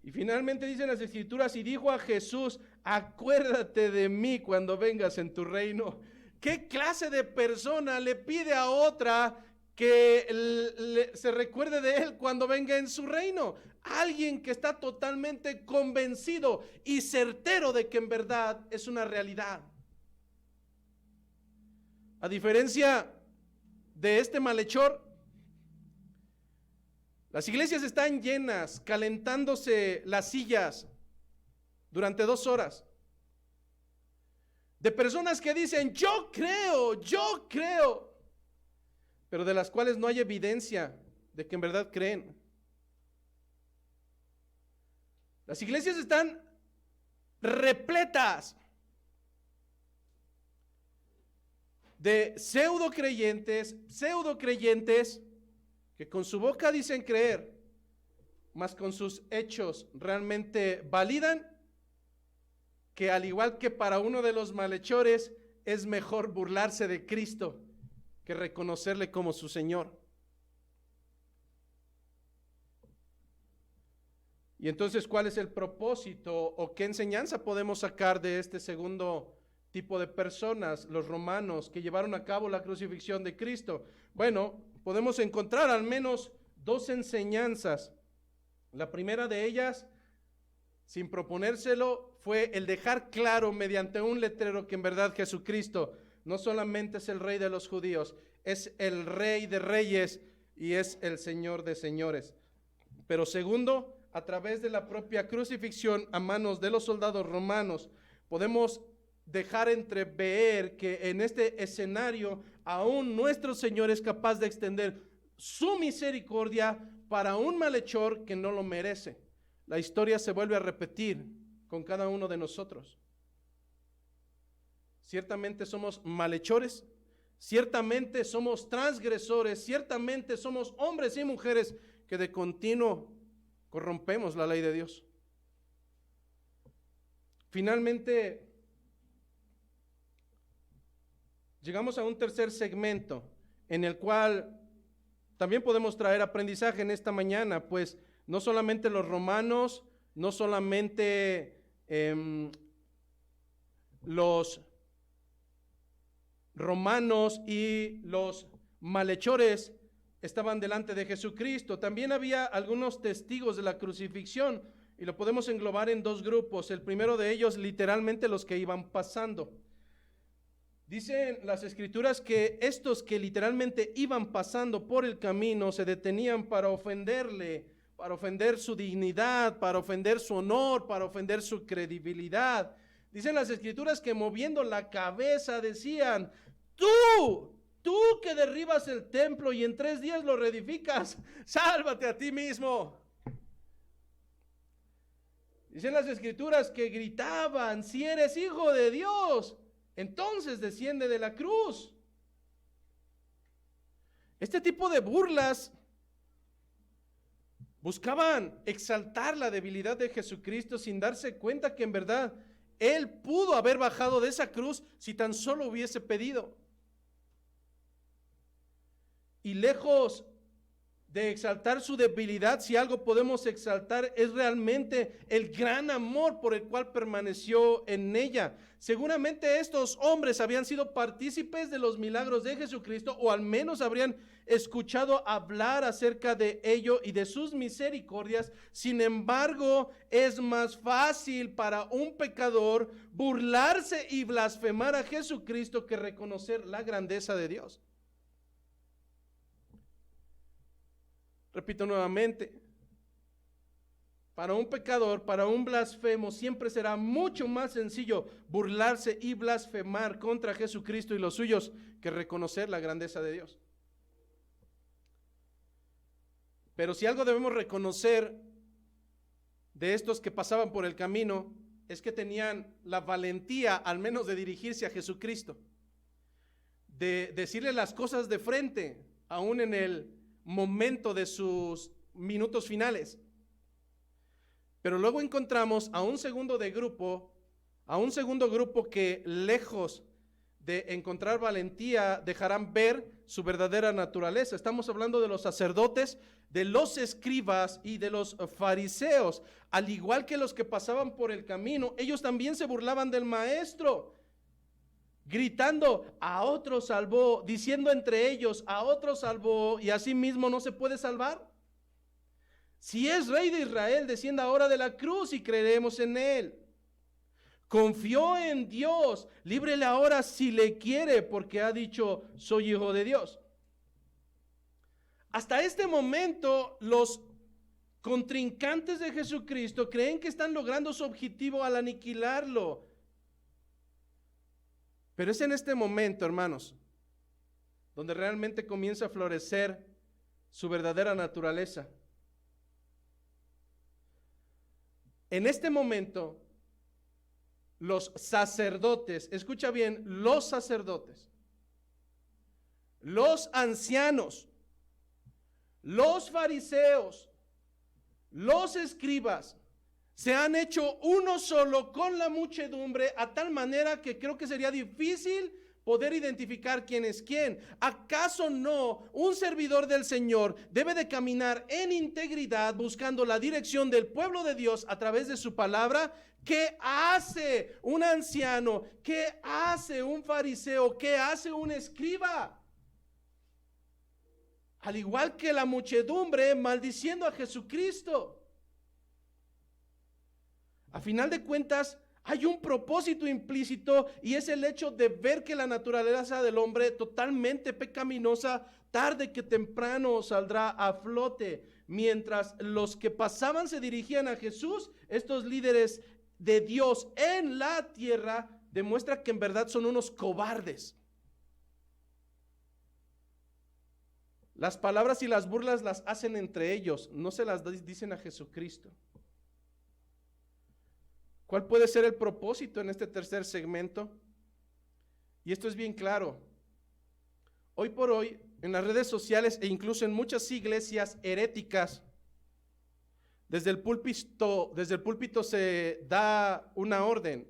Y finalmente dicen las Escrituras: y dijo a Jesús: acuérdate de mí cuando vengas en tu reino. ¿Qué clase de persona le pide a otra que se recuerde de él cuando venga en su reino? Alguien que está totalmente convencido y certero de que en verdad es una realidad. A diferencia de este malhechor, las iglesias están llenas, calentándose las sillas durante 2 horas, de personas que dicen: yo creo, pero de las cuales no hay evidencia de que en verdad creen. Las iglesias están repletas de pseudo creyentes que con su boca dicen creer, mas con sus hechos realmente validan que, al igual que para uno de los malhechores, es mejor burlarse de Cristo que reconocerle como su Señor. Y entonces, ¿cuál es el propósito o qué enseñanza podemos sacar de este segundo tipo de personas, los romanos, que llevaron a cabo la crucifixión de Cristo? Bueno, podemos encontrar al menos 2 enseñanzas. La primera de ellas, sin proponérselo, fue el dejar claro mediante un letrero que en verdad Jesucristo no solamente es el Rey de los judíos, es el Rey de reyes y es el Señor de señores. Pero segundo, a través de la propia crucifixión a manos de los soldados romanos, podemos dejar entrever que en este escenario aún nuestro Señor es capaz de extender su misericordia para un malhechor que no lo merece. La historia se vuelve a repetir con cada uno de nosotros. Ciertamente somos malhechores, ciertamente somos transgresores, ciertamente somos hombres y mujeres que de continuo corrompemos la ley de Dios. Finalmente, llegamos a un tercer segmento en el cual también podemos traer aprendizaje en esta mañana, pues no solamente los romanos, no solamente los romanos y los malhechores estaban delante de Jesucristo, también había algunos testigos de la crucifixión, y lo podemos englobar en dos grupos. El primero de ellos, literalmente, los que iban pasando. Dicen las escrituras que estos que literalmente iban pasando por el camino se detenían para ofenderle, para ofender su dignidad, para ofender su honor, para ofender su credibilidad. Dicen las escrituras que moviendo la cabeza decían: tú que derribas el templo y en 3 días lo reedificas, sálvate a ti mismo. Dicen las escrituras que gritaban: si eres hijo de Dios, entonces desciende de la cruz. Este tipo de burlas buscaban exaltar la debilidad de Jesucristo sin darse cuenta que en verdad Él pudo haber bajado de esa cruz si tan solo hubiese pedido. Y lejos de exaltar su debilidad, si algo podemos exaltar es realmente el gran amor por el cual permaneció en ella. Seguramente estos hombres habían sido partícipes de los milagros de Jesucristo, o al menos habrían escuchado hablar acerca de ello y de sus misericordias. Sin embargo, es más fácil para un pecador burlarse y blasfemar a Jesucristo que reconocer la grandeza de Dios. Repito nuevamente, para un pecador, para un blasfemo, siempre será mucho más sencillo burlarse y blasfemar contra Jesucristo y los suyos que reconocer la grandeza de Dios. Pero si algo debemos reconocer de estos que pasaban por el camino, es que tenían la valentía, al menos, de dirigirse a Jesucristo, de decirle las cosas de frente, aún en el momento de sus minutos finales. Pero luego encontramos a un segundo grupo que, lejos de encontrar valentía, dejarán ver su verdadera naturaleza. Estamos hablando de los sacerdotes, de los escribas y de los fariseos. Al igual que los que pasaban por el camino, ellos también se burlaban del maestro, gritando: a otro salvó, diciendo entre ellos: a otro salvó, y a sí mismo no se puede salvar. Si es rey de Israel, descienda ahora de la cruz y creeremos en él. Confió en Dios, líbrele ahora si le quiere, porque ha dicho: soy hijo de Dios. Hasta este momento, los contrincantes de Jesucristo creen que están logrando su objetivo al aniquilarlo. Pero es en este momento, hermanos, donde realmente comienza a florecer su verdadera naturaleza. En este momento, los sacerdotes, escucha bien, los sacerdotes, los ancianos, los fariseos, los escribas, se han hecho uno solo con la muchedumbre, a tal manera que creo que sería difícil poder identificar quién es quién. ¿Acaso no un servidor del Señor debe de caminar en integridad buscando la dirección del pueblo de Dios a través de su palabra? ¿Qué hace un anciano? ¿Qué hace un fariseo? ¿Qué hace un escriba? Al igual que la muchedumbre, maldiciendo a Jesucristo. A final de cuentas, hay un propósito implícito, y es el hecho de ver que la naturaleza del hombre, totalmente pecaminosa, tarde que temprano saldrá a flote. Mientras los que pasaban se dirigían a Jesús, estos líderes de Dios en la tierra demuestran que en verdad son unos cobardes. Las palabras y las burlas las hacen entre ellos, no se las dicen a Jesucristo. ¿Cuál puede ser el propósito en este tercer segmento? Y esto es bien claro. Hoy por hoy, en las redes sociales e incluso en muchas iglesias heréticas, desde el púlpito se da una orden: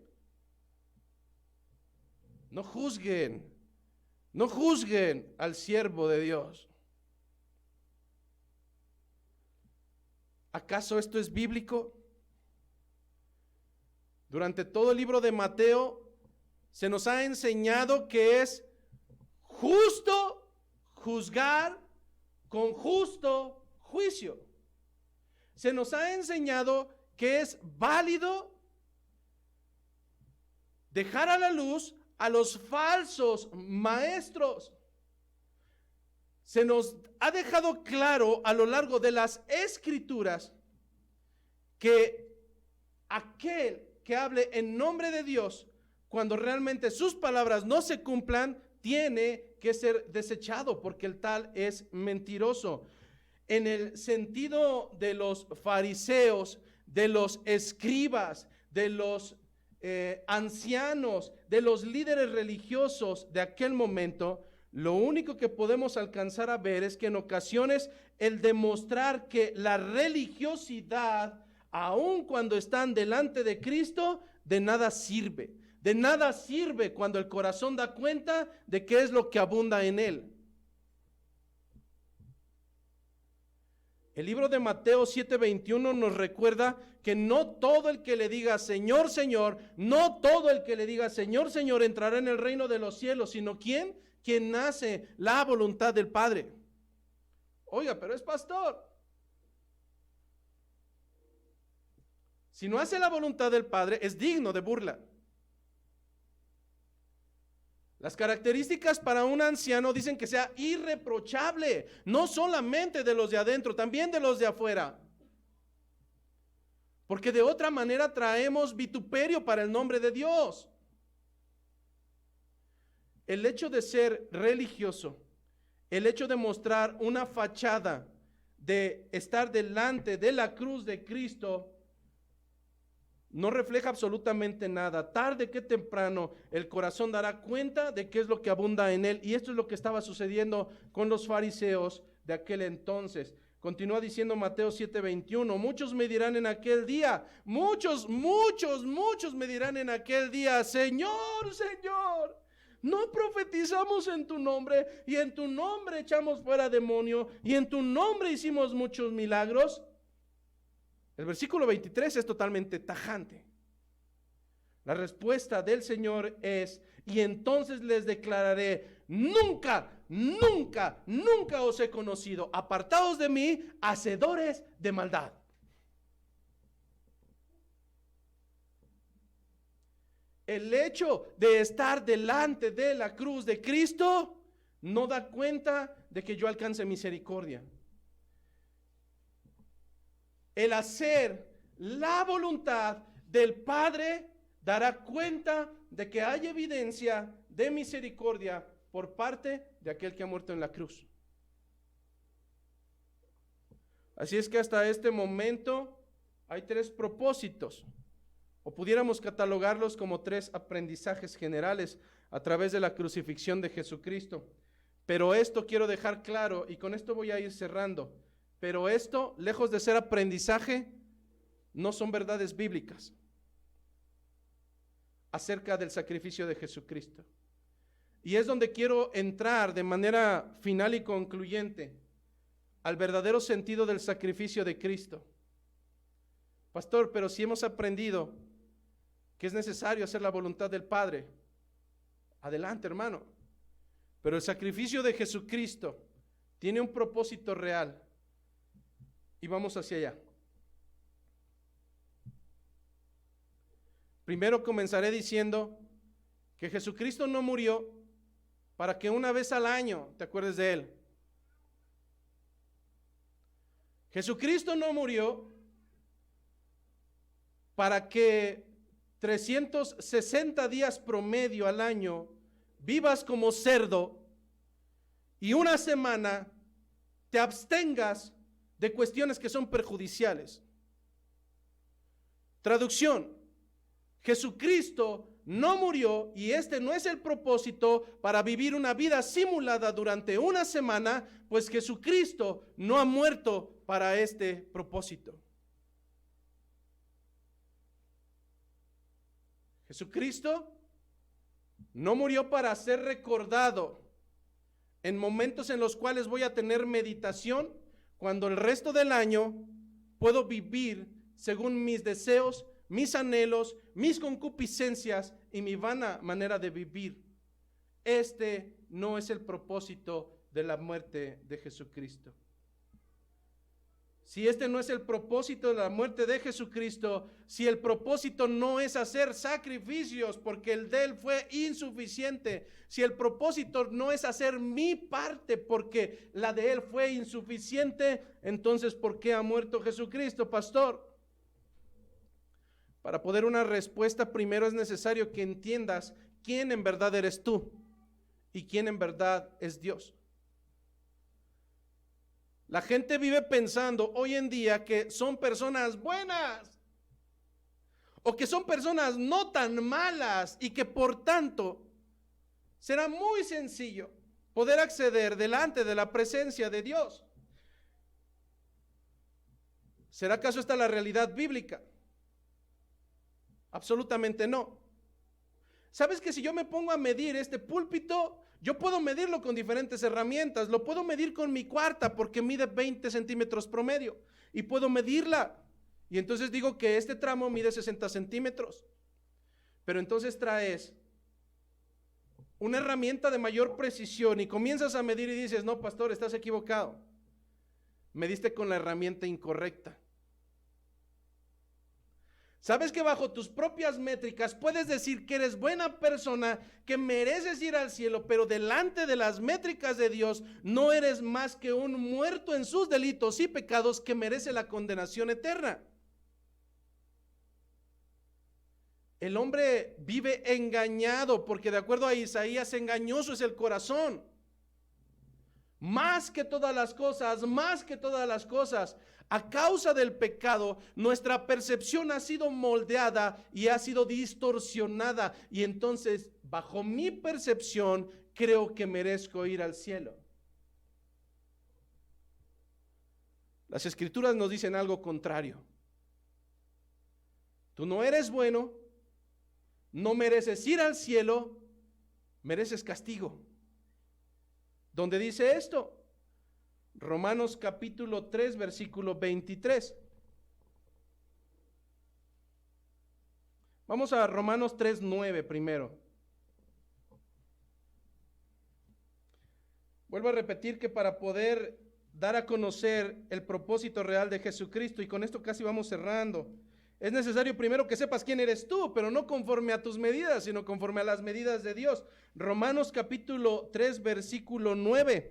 no juzguen, No juzguen al siervo de Dios. ¿Acaso esto es bíblico? Durante todo el libro de Mateo se nos ha enseñado que es justo juzgar con justo juicio. Se nos ha enseñado que es válido dejar a la luz a los falsos maestros. Se nos ha dejado claro a lo largo de las Escrituras que aquel que hable en nombre de Dios, cuando realmente sus palabras no se cumplan, tiene que ser desechado, porque el tal es mentiroso. En el sentido de los fariseos, de los escribas, de los ancianos, de los líderes religiosos de aquel momento, lo único que podemos alcanzar a ver es que en ocasiones el demostrar que la religiosidad, aun cuando están delante de Cristo, de nada sirve. De nada sirve cuando el corazón da cuenta de qué es lo que abunda en él. El libro de Mateo 7:21 nos recuerda que no todo el que le diga Señor, Señor, no todo el que le diga Señor, Señor entrará en el reino de los cielos, sino ¿quién? Quien hace la voluntad del Padre. Oiga, pero es pastor. Si no hace la voluntad del Padre, es digno de burla. Las características para un anciano dicen que sea irreprochable, no solamente de los de adentro, también de los de afuera. Porque de otra manera traemos vituperio para el nombre de Dios. El hecho de ser religioso, el hecho de mostrar una fachada, de estar delante de la cruz de Cristo, no refleja absolutamente nada. Tarde que temprano el corazón dará cuenta de qué es lo que abunda en él. Y esto es lo que estaba sucediendo con los fariseos de aquel entonces. Continúa diciendo Mateo 7:21, muchos me dirán en aquel día, muchos me dirán en aquel día, Señor, Señor, ¿no profetizamos en tu nombre y en tu nombre echamos fuera demonio y en tu nombre hicimos muchos milagros? El versículo 23 es totalmente tajante. La respuesta del Señor es, y entonces les declararé, nunca os he conocido, apartados de mí, hacedores de maldad. El hecho de estar delante de la cruz de Cristo no da cuenta de que yo alcance misericordia. El hacer la voluntad del Padre dará cuenta de que hay evidencia de misericordia por parte de aquel que ha muerto en la cruz. Así es que hasta este momento hay tres propósitos, o pudiéramos catalogarlos como tres aprendizajes generales a través de la crucifixión de Jesucristo. Pero esto quiero dejar claro, y con esto voy a ir cerrando. Pero esto, lejos de ser aprendizaje, no son verdades bíblicas acerca del sacrificio de Jesucristo. Y es donde quiero entrar de manera final y concluyente al verdadero sentido del sacrificio de Cristo. Pastor, pero si hemos aprendido que es necesario hacer la voluntad del Padre, adelante, hermano. Pero el sacrificio de Jesucristo tiene un propósito real. Y vamos hacia allá. Primero comenzaré diciendo que Jesucristo no murió para que una vez al año te acuerdes de Él. Jesucristo no murió para que 360 días promedio al año vivas como cerdo y una semana te abstengas de cuestiones que son perjudiciales. Traducción: Jesucristo no murió, y este no es el propósito, para vivir una vida simulada durante una semana, pues Jesucristo no ha muerto para este propósito. Jesucristo no murió para ser recordado en momentos en los cuales voy a tener meditación, cuando el resto del año puedo vivir según mis deseos, mis anhelos, mis concupiscencias y mi vana manera de vivir. Este no es el propósito de la muerte de Jesucristo. Si este no es el propósito de la muerte de Jesucristo, si el propósito no es hacer sacrificios porque el de él fue insuficiente, si el propósito no es hacer mi parte porque la de él fue insuficiente, entonces ¿por qué ha muerto Jesucristo, pastor? Para poder una respuesta, primero es necesario que entiendas quién en verdad eres tú y quién en verdad es Dios. La gente vive pensando hoy en día que son personas buenas o que son personas no tan malas y que por tanto será muy sencillo poder acceder delante de la presencia de Dios. ¿Será acaso esta la realidad bíblica? Absolutamente no. ¿Sabes que si yo me pongo a medir este púlpito, yo puedo medirlo con diferentes herramientas? Lo puedo medir con mi cuarta porque mide 20 centímetros promedio y puedo medirla. Y entonces digo que este tramo mide 60 centímetros. Pero entonces traes una herramienta de mayor precisión y comienzas a medir y dices, no, pastor, estás equivocado. Mediste con la herramienta incorrecta. ¿Sabes que bajo tus propias métricas puedes decir que eres buena persona, que mereces ir al cielo, pero delante de las métricas de Dios no eres más que un muerto en sus delitos y pecados que merece la condenación eterna? El hombre vive engañado porque de acuerdo a Isaías, engañoso es el corazón. Más que todas las cosas, a causa del pecado, nuestra percepción ha sido moldeada y ha sido distorsionada. Y entonces, bajo mi percepción, creo que merezco ir al cielo. Las Escrituras nos dicen algo contrario. Tú no eres bueno, no mereces ir al cielo, mereces castigo. ¿Dónde dice esto? Romanos capítulo 3, versículo 23. Vamos a Romanos 3, 9 primero. Vuelvo a repetir que para poder dar a conocer el propósito real de Jesucristo, y con esto casi vamos cerrando, es necesario primero que sepas quién eres tú, pero no conforme a tus medidas, sino conforme a las medidas de Dios. Romanos capítulo 3, versículo 9.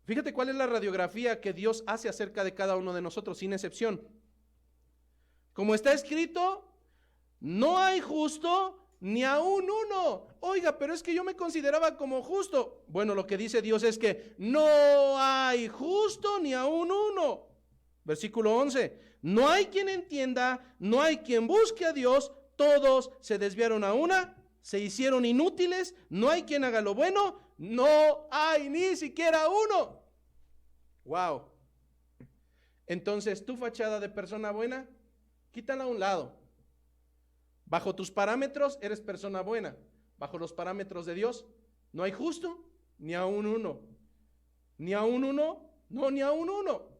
Fíjate cuál es la radiografía que Dios hace acerca de cada uno de nosotros, sin excepción. Como está escrito, no hay justo ni aún uno. Oiga, pero es que yo me consideraba como justo. Bueno, lo que dice Dios es que no hay justo ni aún uno. Versículo 11, no hay quien entienda, no hay quien busque a Dios, todos se desviaron a una, se hicieron inútiles, no hay quien haga lo bueno, no hay ni siquiera uno. Wow. Entonces, tu fachada de persona buena, quítala a un lado. Bajo tus parámetros eres persona buena. Bajo los parámetros de Dios, no hay justo ni aún uno. Ni aún uno, no, ni aún uno.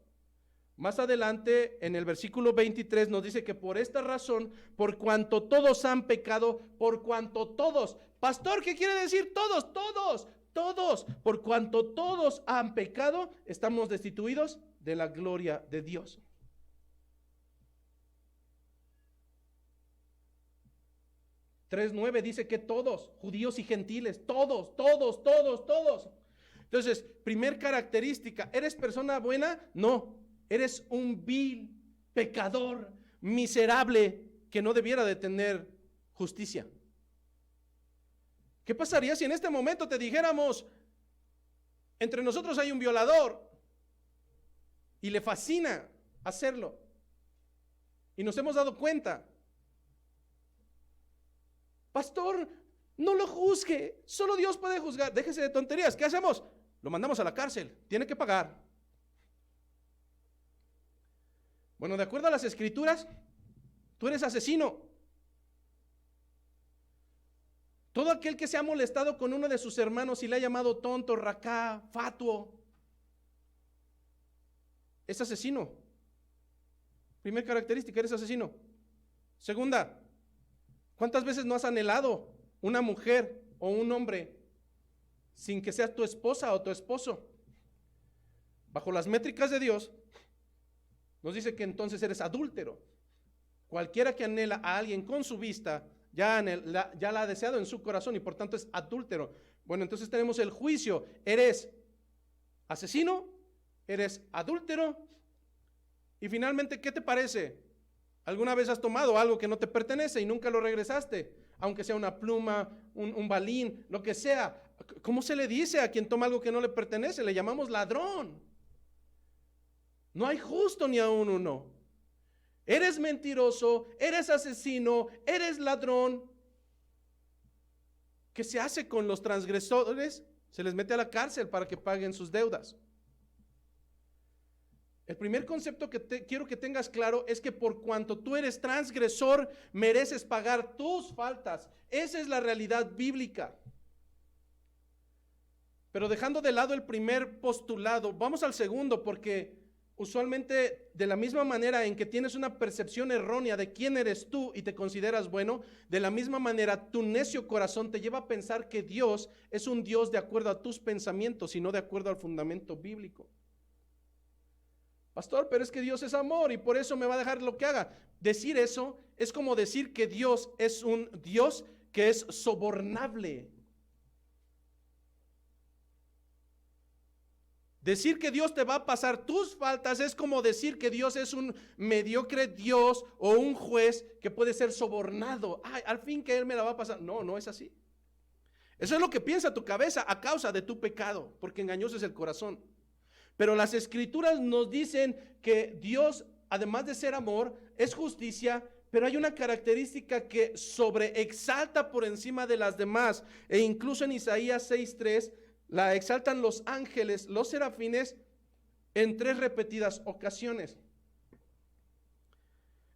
Más adelante, en el versículo 23, nos dice que por esta razón, por cuanto todos han pecado, por cuanto todos, pastor, ¿qué quiere decir todos? Todos, por cuanto todos han pecado, estamos destituidos de la gloria de Dios. Tres nueve dice que todos, judíos y gentiles, todos. Entonces, primer característica, ¿eres persona buena? No. Eres un vil pecador, miserable, que no debiera de tener justicia. ¿Qué pasaría si en este momento te dijéramos, entre nosotros hay un violador y le fascina hacerlo? Y nos hemos dado cuenta. Pastor, no lo juzgue, solo Dios puede juzgar. Déjese de tonterías, ¿qué hacemos? Lo mandamos a la cárcel, tiene que pagar. Bueno, de acuerdo a las Escrituras, tú eres asesino. Todo aquel que se ha molestado con uno de sus hermanos y le ha llamado tonto, racá, fatuo, es asesino. Primera característica, eres asesino. Segunda, ¿cuántas veces no has anhelado una mujer o un hombre sin que sea tu esposa o tu esposo? Bajo las métricas de Dios, nos dice que entonces eres adúltero. Cualquiera que anhela a alguien con su vista, ya la ha deseado en su corazón y por tanto es adúltero. Bueno, entonces tenemos el juicio. Eres asesino, eres adúltero. Y finalmente, ¿qué te parece? ¿Alguna vez has tomado algo que no te pertenece y nunca lo regresaste? Aunque sea una pluma, un balín, lo que sea. ¿Cómo se le dice a quien toma algo que no le pertenece? Le llamamos ladrón. No hay justo ni aún uno. Eres mentiroso, eres asesino, eres ladrón. ¿Qué se hace con los transgresores? Se les mete a la cárcel para que paguen sus deudas. El primer concepto que quiero que tengas claro es que por cuanto tú eres transgresor, mereces pagar tus faltas. Esa es la realidad bíblica. Pero dejando de lado el primer postulado, vamos al segundo, porque usualmente de la misma manera en que tienes una percepción errónea de quién eres tú y te consideras bueno, de la misma manera tu necio corazón te lleva a pensar que Dios es un Dios de acuerdo a tus pensamientos y no de acuerdo al fundamento bíblico. Pastor, pero es que Dios es amor y por eso me va a dejar lo que haga. Decir eso es como decir que Dios es un Dios que es sobornable. Decir que Dios te va a pasar tus faltas es como decir que Dios es un mediocre Dios o un juez que puede ser sobornado. Ay, al fin que Él me la va a pasar. No, no es así. Eso es lo que piensa tu cabeza a causa de tu pecado, porque engañoso es el corazón. Pero las escrituras nos dicen que Dios, además de ser amor, es justicia, pero hay una característica que sobreexalta por encima de las demás. E incluso en Isaías 6:3 la exaltan los ángeles, los serafines, en 3 repetidas ocasiones.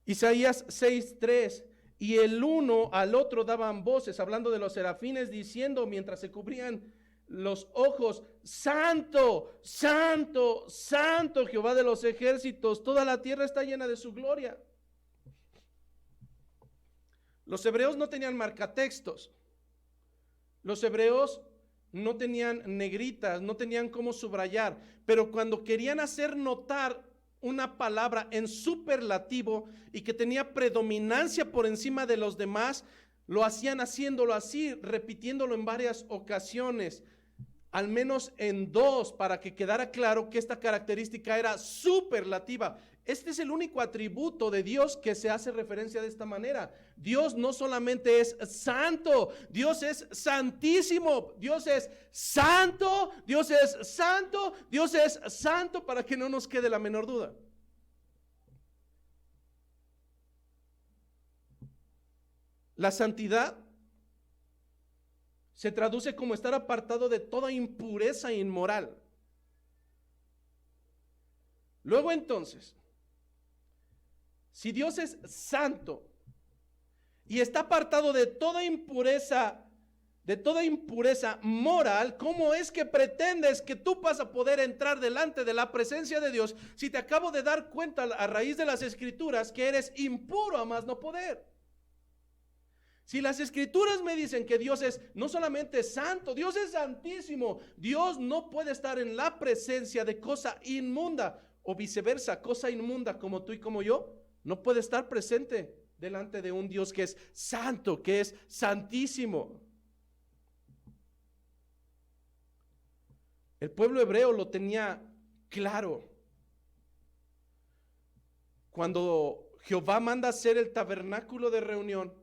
Isaías 6:3, y el uno al otro daban voces, hablando de los serafines, diciendo mientras se cubrían los ojos: Santo, santo, santo Jehová de los ejércitos, toda la tierra está llena de su gloria. Los hebreos no tenían marcatextos. Los hebreos no tenían negritas, no tenían cómo subrayar, pero cuando querían hacer notar una palabra en superlativo y que tenía predominancia por encima de los demás, lo hacían haciéndolo así, repitiéndolo en varias ocasiones, al menos en 2, para que quedara claro que esta característica era superlativa. Este es el único atributo de Dios que se hace referencia de esta manera. Dios no solamente es santo, Dios es santísimo, Dios es santo, Dios es santo, Dios es santo, para que no nos quede la menor duda. La santidad se traduce como estar apartado de toda impureza inmoral. Luego entonces, si Dios es santo y está apartado de toda impureza moral, ¿cómo es que pretendes que tú vas a poder entrar delante de la presencia de Dios si te acabo de dar cuenta a raíz de las escrituras que eres impuro a más no poder? Si las escrituras me dicen que Dios es no solamente santo, Dios es santísimo, Dios no puede estar en la presencia de cosa inmunda, o viceversa, cosa inmunda como tú y como yo, no puede estar presente delante de un Dios que es santo, que es santísimo. El pueblo hebreo lo tenía claro. Cuando Jehová manda hacer el tabernáculo de reunión,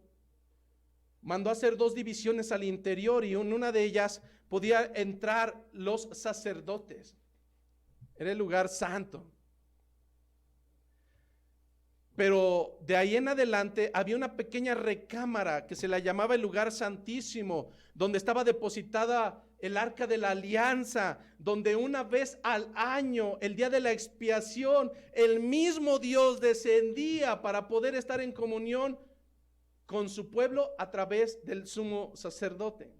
mandó hacer 2 divisiones al interior, y en una de ellas podía entrar los sacerdotes. Era el lugar santo. Pero de ahí en adelante había una pequeña recámara que se la llamaba el lugar santísimo, donde estaba depositada el arca de la alianza, donde una vez al año, el día de la expiación, el mismo Dios descendía para poder estar en comunión con su pueblo a través del sumo sacerdote.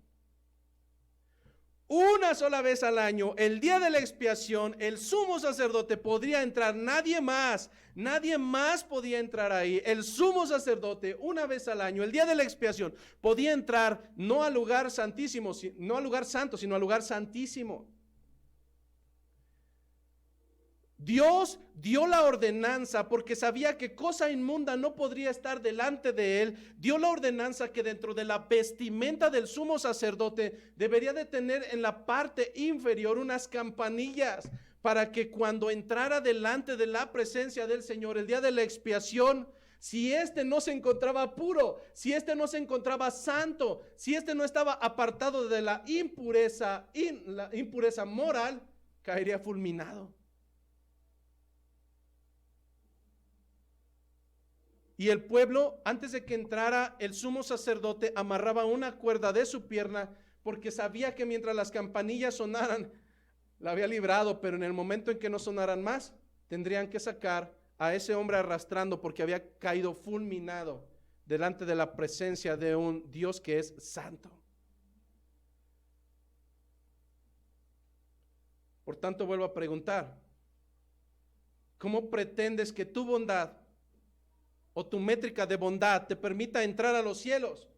Una sola vez al año, el día de la expiación, el sumo sacerdote podría entrar, nadie más podía entrar ahí. El sumo sacerdote, una vez al año, el día de la expiación, podía entrar no al lugar santísimo, no al lugar santo, sino al lugar santísimo. Dios dio la ordenanza porque sabía que cosa inmunda no podría estar delante de él. Dio la ordenanza que dentro de la vestimenta del sumo sacerdote debería de tener en la parte inferior unas campanillas para que cuando entrara delante de la presencia del Señor el día de la expiación, si éste no se encontraba puro, si éste no se encontraba santo, si éste no estaba apartado de la impureza moral, caería fulminado. Y el pueblo, antes de que entrara el sumo sacerdote, amarraba una cuerda de su pierna, porque sabía que mientras las campanillas sonaran, la había librado, pero en el momento en que no sonaran más, tendrían que sacar a ese hombre arrastrando, porque había caído fulminado delante de la presencia de un Dios que es santo. Por tanto, vuelvo a preguntar, ¿cómo pretendes que tu bondad o tu métrica de bondad te permita entrar a los cielos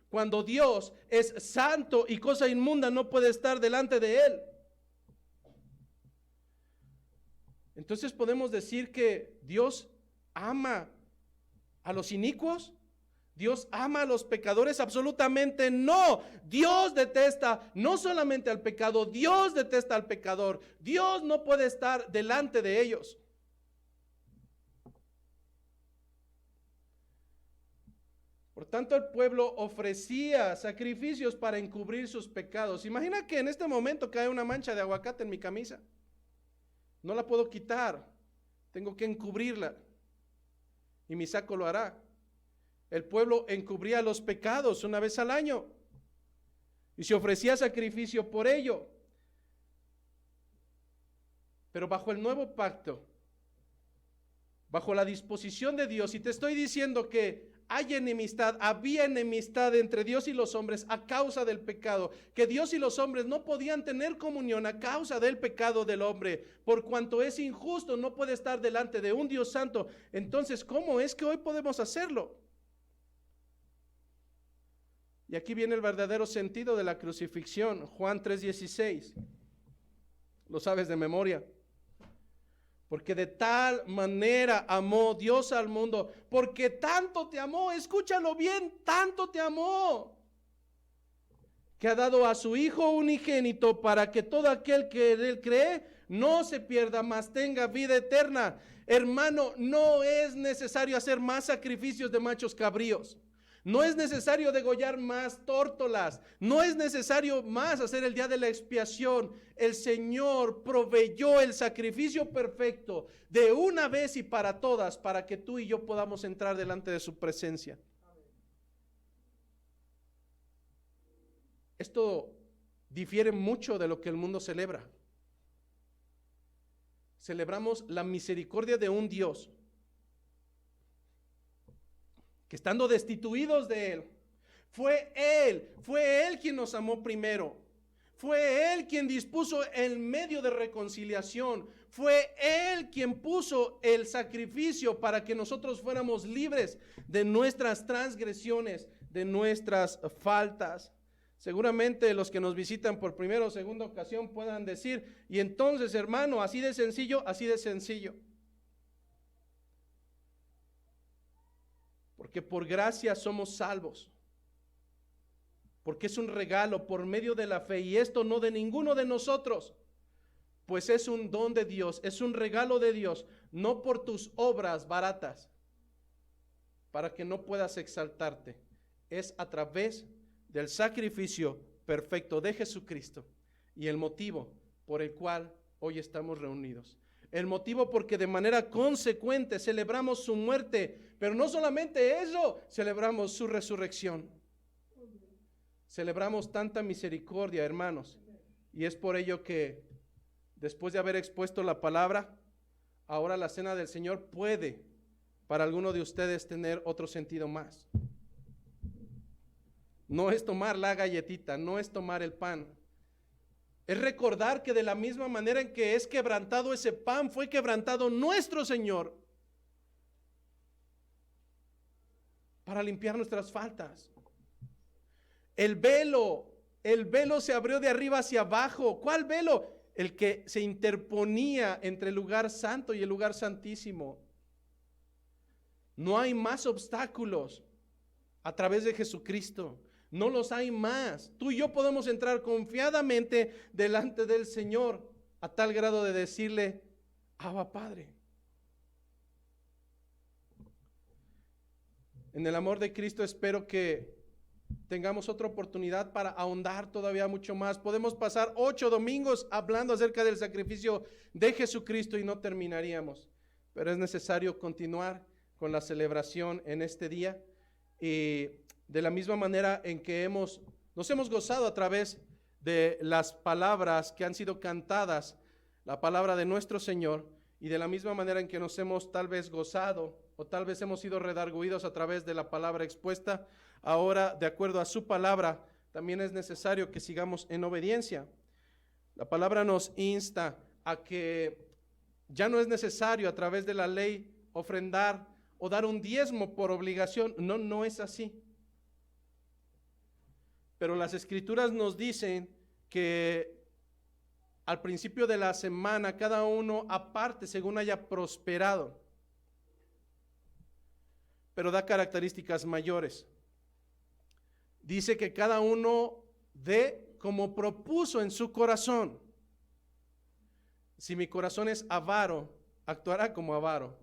cuando Dios es santo y cosa inmunda no puede estar delante de él? Entonces podemos decir que Dios ama a los inicuos, Dios ama a los pecadores. Absolutamente no. Dios detesta no solamente al pecado, Dios detesta al pecador. Dios no puede estar delante de ellos. Por tanto, el pueblo ofrecía sacrificios para encubrir sus pecados. Imagina que en este momento cae una mancha de aguacate en mi camisa. No la puedo quitar, tengo que encubrirla. Y mi saco lo hará. El pueblo encubría los pecados una vez al año y se ofrecía sacrificio por ello. Pero bajo el nuevo pacto, bajo la disposición de Dios, y te estoy diciendo que había enemistad entre Dios y los hombres a causa del pecado, que Dios y los hombres no podían tener comunión a causa del pecado del hombre, por cuanto es injusto, no puede estar delante de un Dios santo. Entonces, ¿cómo es que hoy podemos hacerlo? Y aquí viene el verdadero sentido de la crucifixión. Juan 3:16, lo sabes de memoria. Porque de tal manera amó Dios al mundo, porque tanto te amó, escúchalo bien, tanto te amó, que ha dado a su Hijo unigénito para que todo aquel que en él cree no se pierda, mas tenga vida eterna. Hermano, no es necesario hacer más sacrificios de machos cabríos. No es necesario degollar más tórtolas. No es necesario más hacer el día de la expiación. El Señor proveyó el sacrificio perfecto de una vez y para todas, para que tú y yo podamos entrar delante de su presencia. Esto difiere mucho de lo que el mundo celebra. Celebramos la misericordia de un Dios que estando destituidos de Él, fue Él quien nos amó primero. Fue Él quien dispuso el medio de reconciliación. Fue Él quien puso el sacrificio para que nosotros fuéramos libres de nuestras transgresiones, de nuestras faltas. Seguramente los que nos visitan por primera o segunda ocasión puedan decir, y entonces, hermano, así de sencillo, así de sencillo. Porque por gracia somos salvos. Porque es un regalo por medio de la fe, y esto no de ninguno de nosotros, pues es un don de Dios, es un regalo de Dios, no por tus obras baratas, para que no puedas exaltarte. Es a través del sacrificio perfecto de Jesucristo y el motivo por el cual hoy estamos reunidos. El motivo porque de manera consecuente celebramos su muerte, pero no solamente eso, celebramos su resurrección. Celebramos tanta misericordia, hermanos, y es por ello que después de haber expuesto la palabra, ahora la cena del Señor puede para alguno de ustedes tener otro sentido más. No es tomar la galletita, no es tomar el pan. Es recordar que de la misma manera en que es quebrantado ese pan, fue quebrantado nuestro Señor para limpiar nuestras faltas. El velo se abrió de arriba hacia abajo. ¿Cuál velo? El que se interponía entre el lugar santo y el lugar santísimo. No hay más obstáculos a través de Jesucristo. No los hay más. Tú y yo podemos entrar confiadamente delante del Señor a tal grado de decirle, Abba Padre. En el amor de Cristo espero que tengamos otra oportunidad para ahondar todavía mucho más. Podemos pasar 8 domingos hablando acerca del sacrificio de Jesucristo y no terminaríamos. Pero es necesario continuar con la celebración en este día. Y de la misma manera en que nos hemos gozado a través de las palabras que han sido cantadas, la palabra de nuestro Señor, y de la misma manera en que nos hemos tal vez gozado o tal vez hemos sido redarguidos a través de la palabra expuesta, ahora de acuerdo a su palabra también es necesario que sigamos en obediencia. La palabra nos insta a que ya no es necesario a través de la ley ofrendar o dar un diezmo por obligación. No es así. Pero las Escrituras nos dicen que al principio de la semana cada uno aparte según haya prosperado. Pero da características mayores. Dice que cada uno dé como propuso en su corazón. Si mi corazón es avaro, actuará como avaro.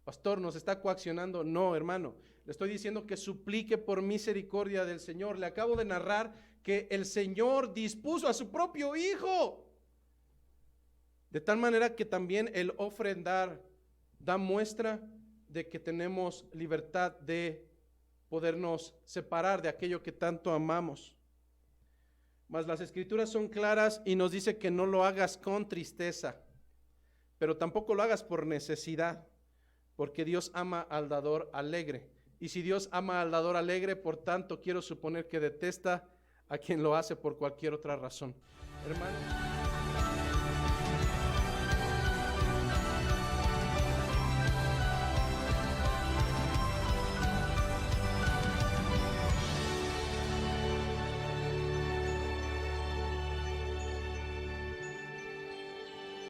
Pastor, ¿nos está coaccionando? No, hermano. Le estoy diciendo que suplique por misericordia del Señor. Le acabo de narrar que el Señor dispuso a su propio Hijo. De tal manera que también el ofrendar da muestra de que tenemos libertad de podernos separar de aquello que tanto amamos. Mas las Escrituras son claras y nos dice que no lo hagas con tristeza, pero tampoco lo hagas por necesidad, porque Dios ama al dador alegre. Y si Dios ama al dador alegre, por tanto quiero suponer que detesta a quien lo hace por cualquier otra razón. Hermano.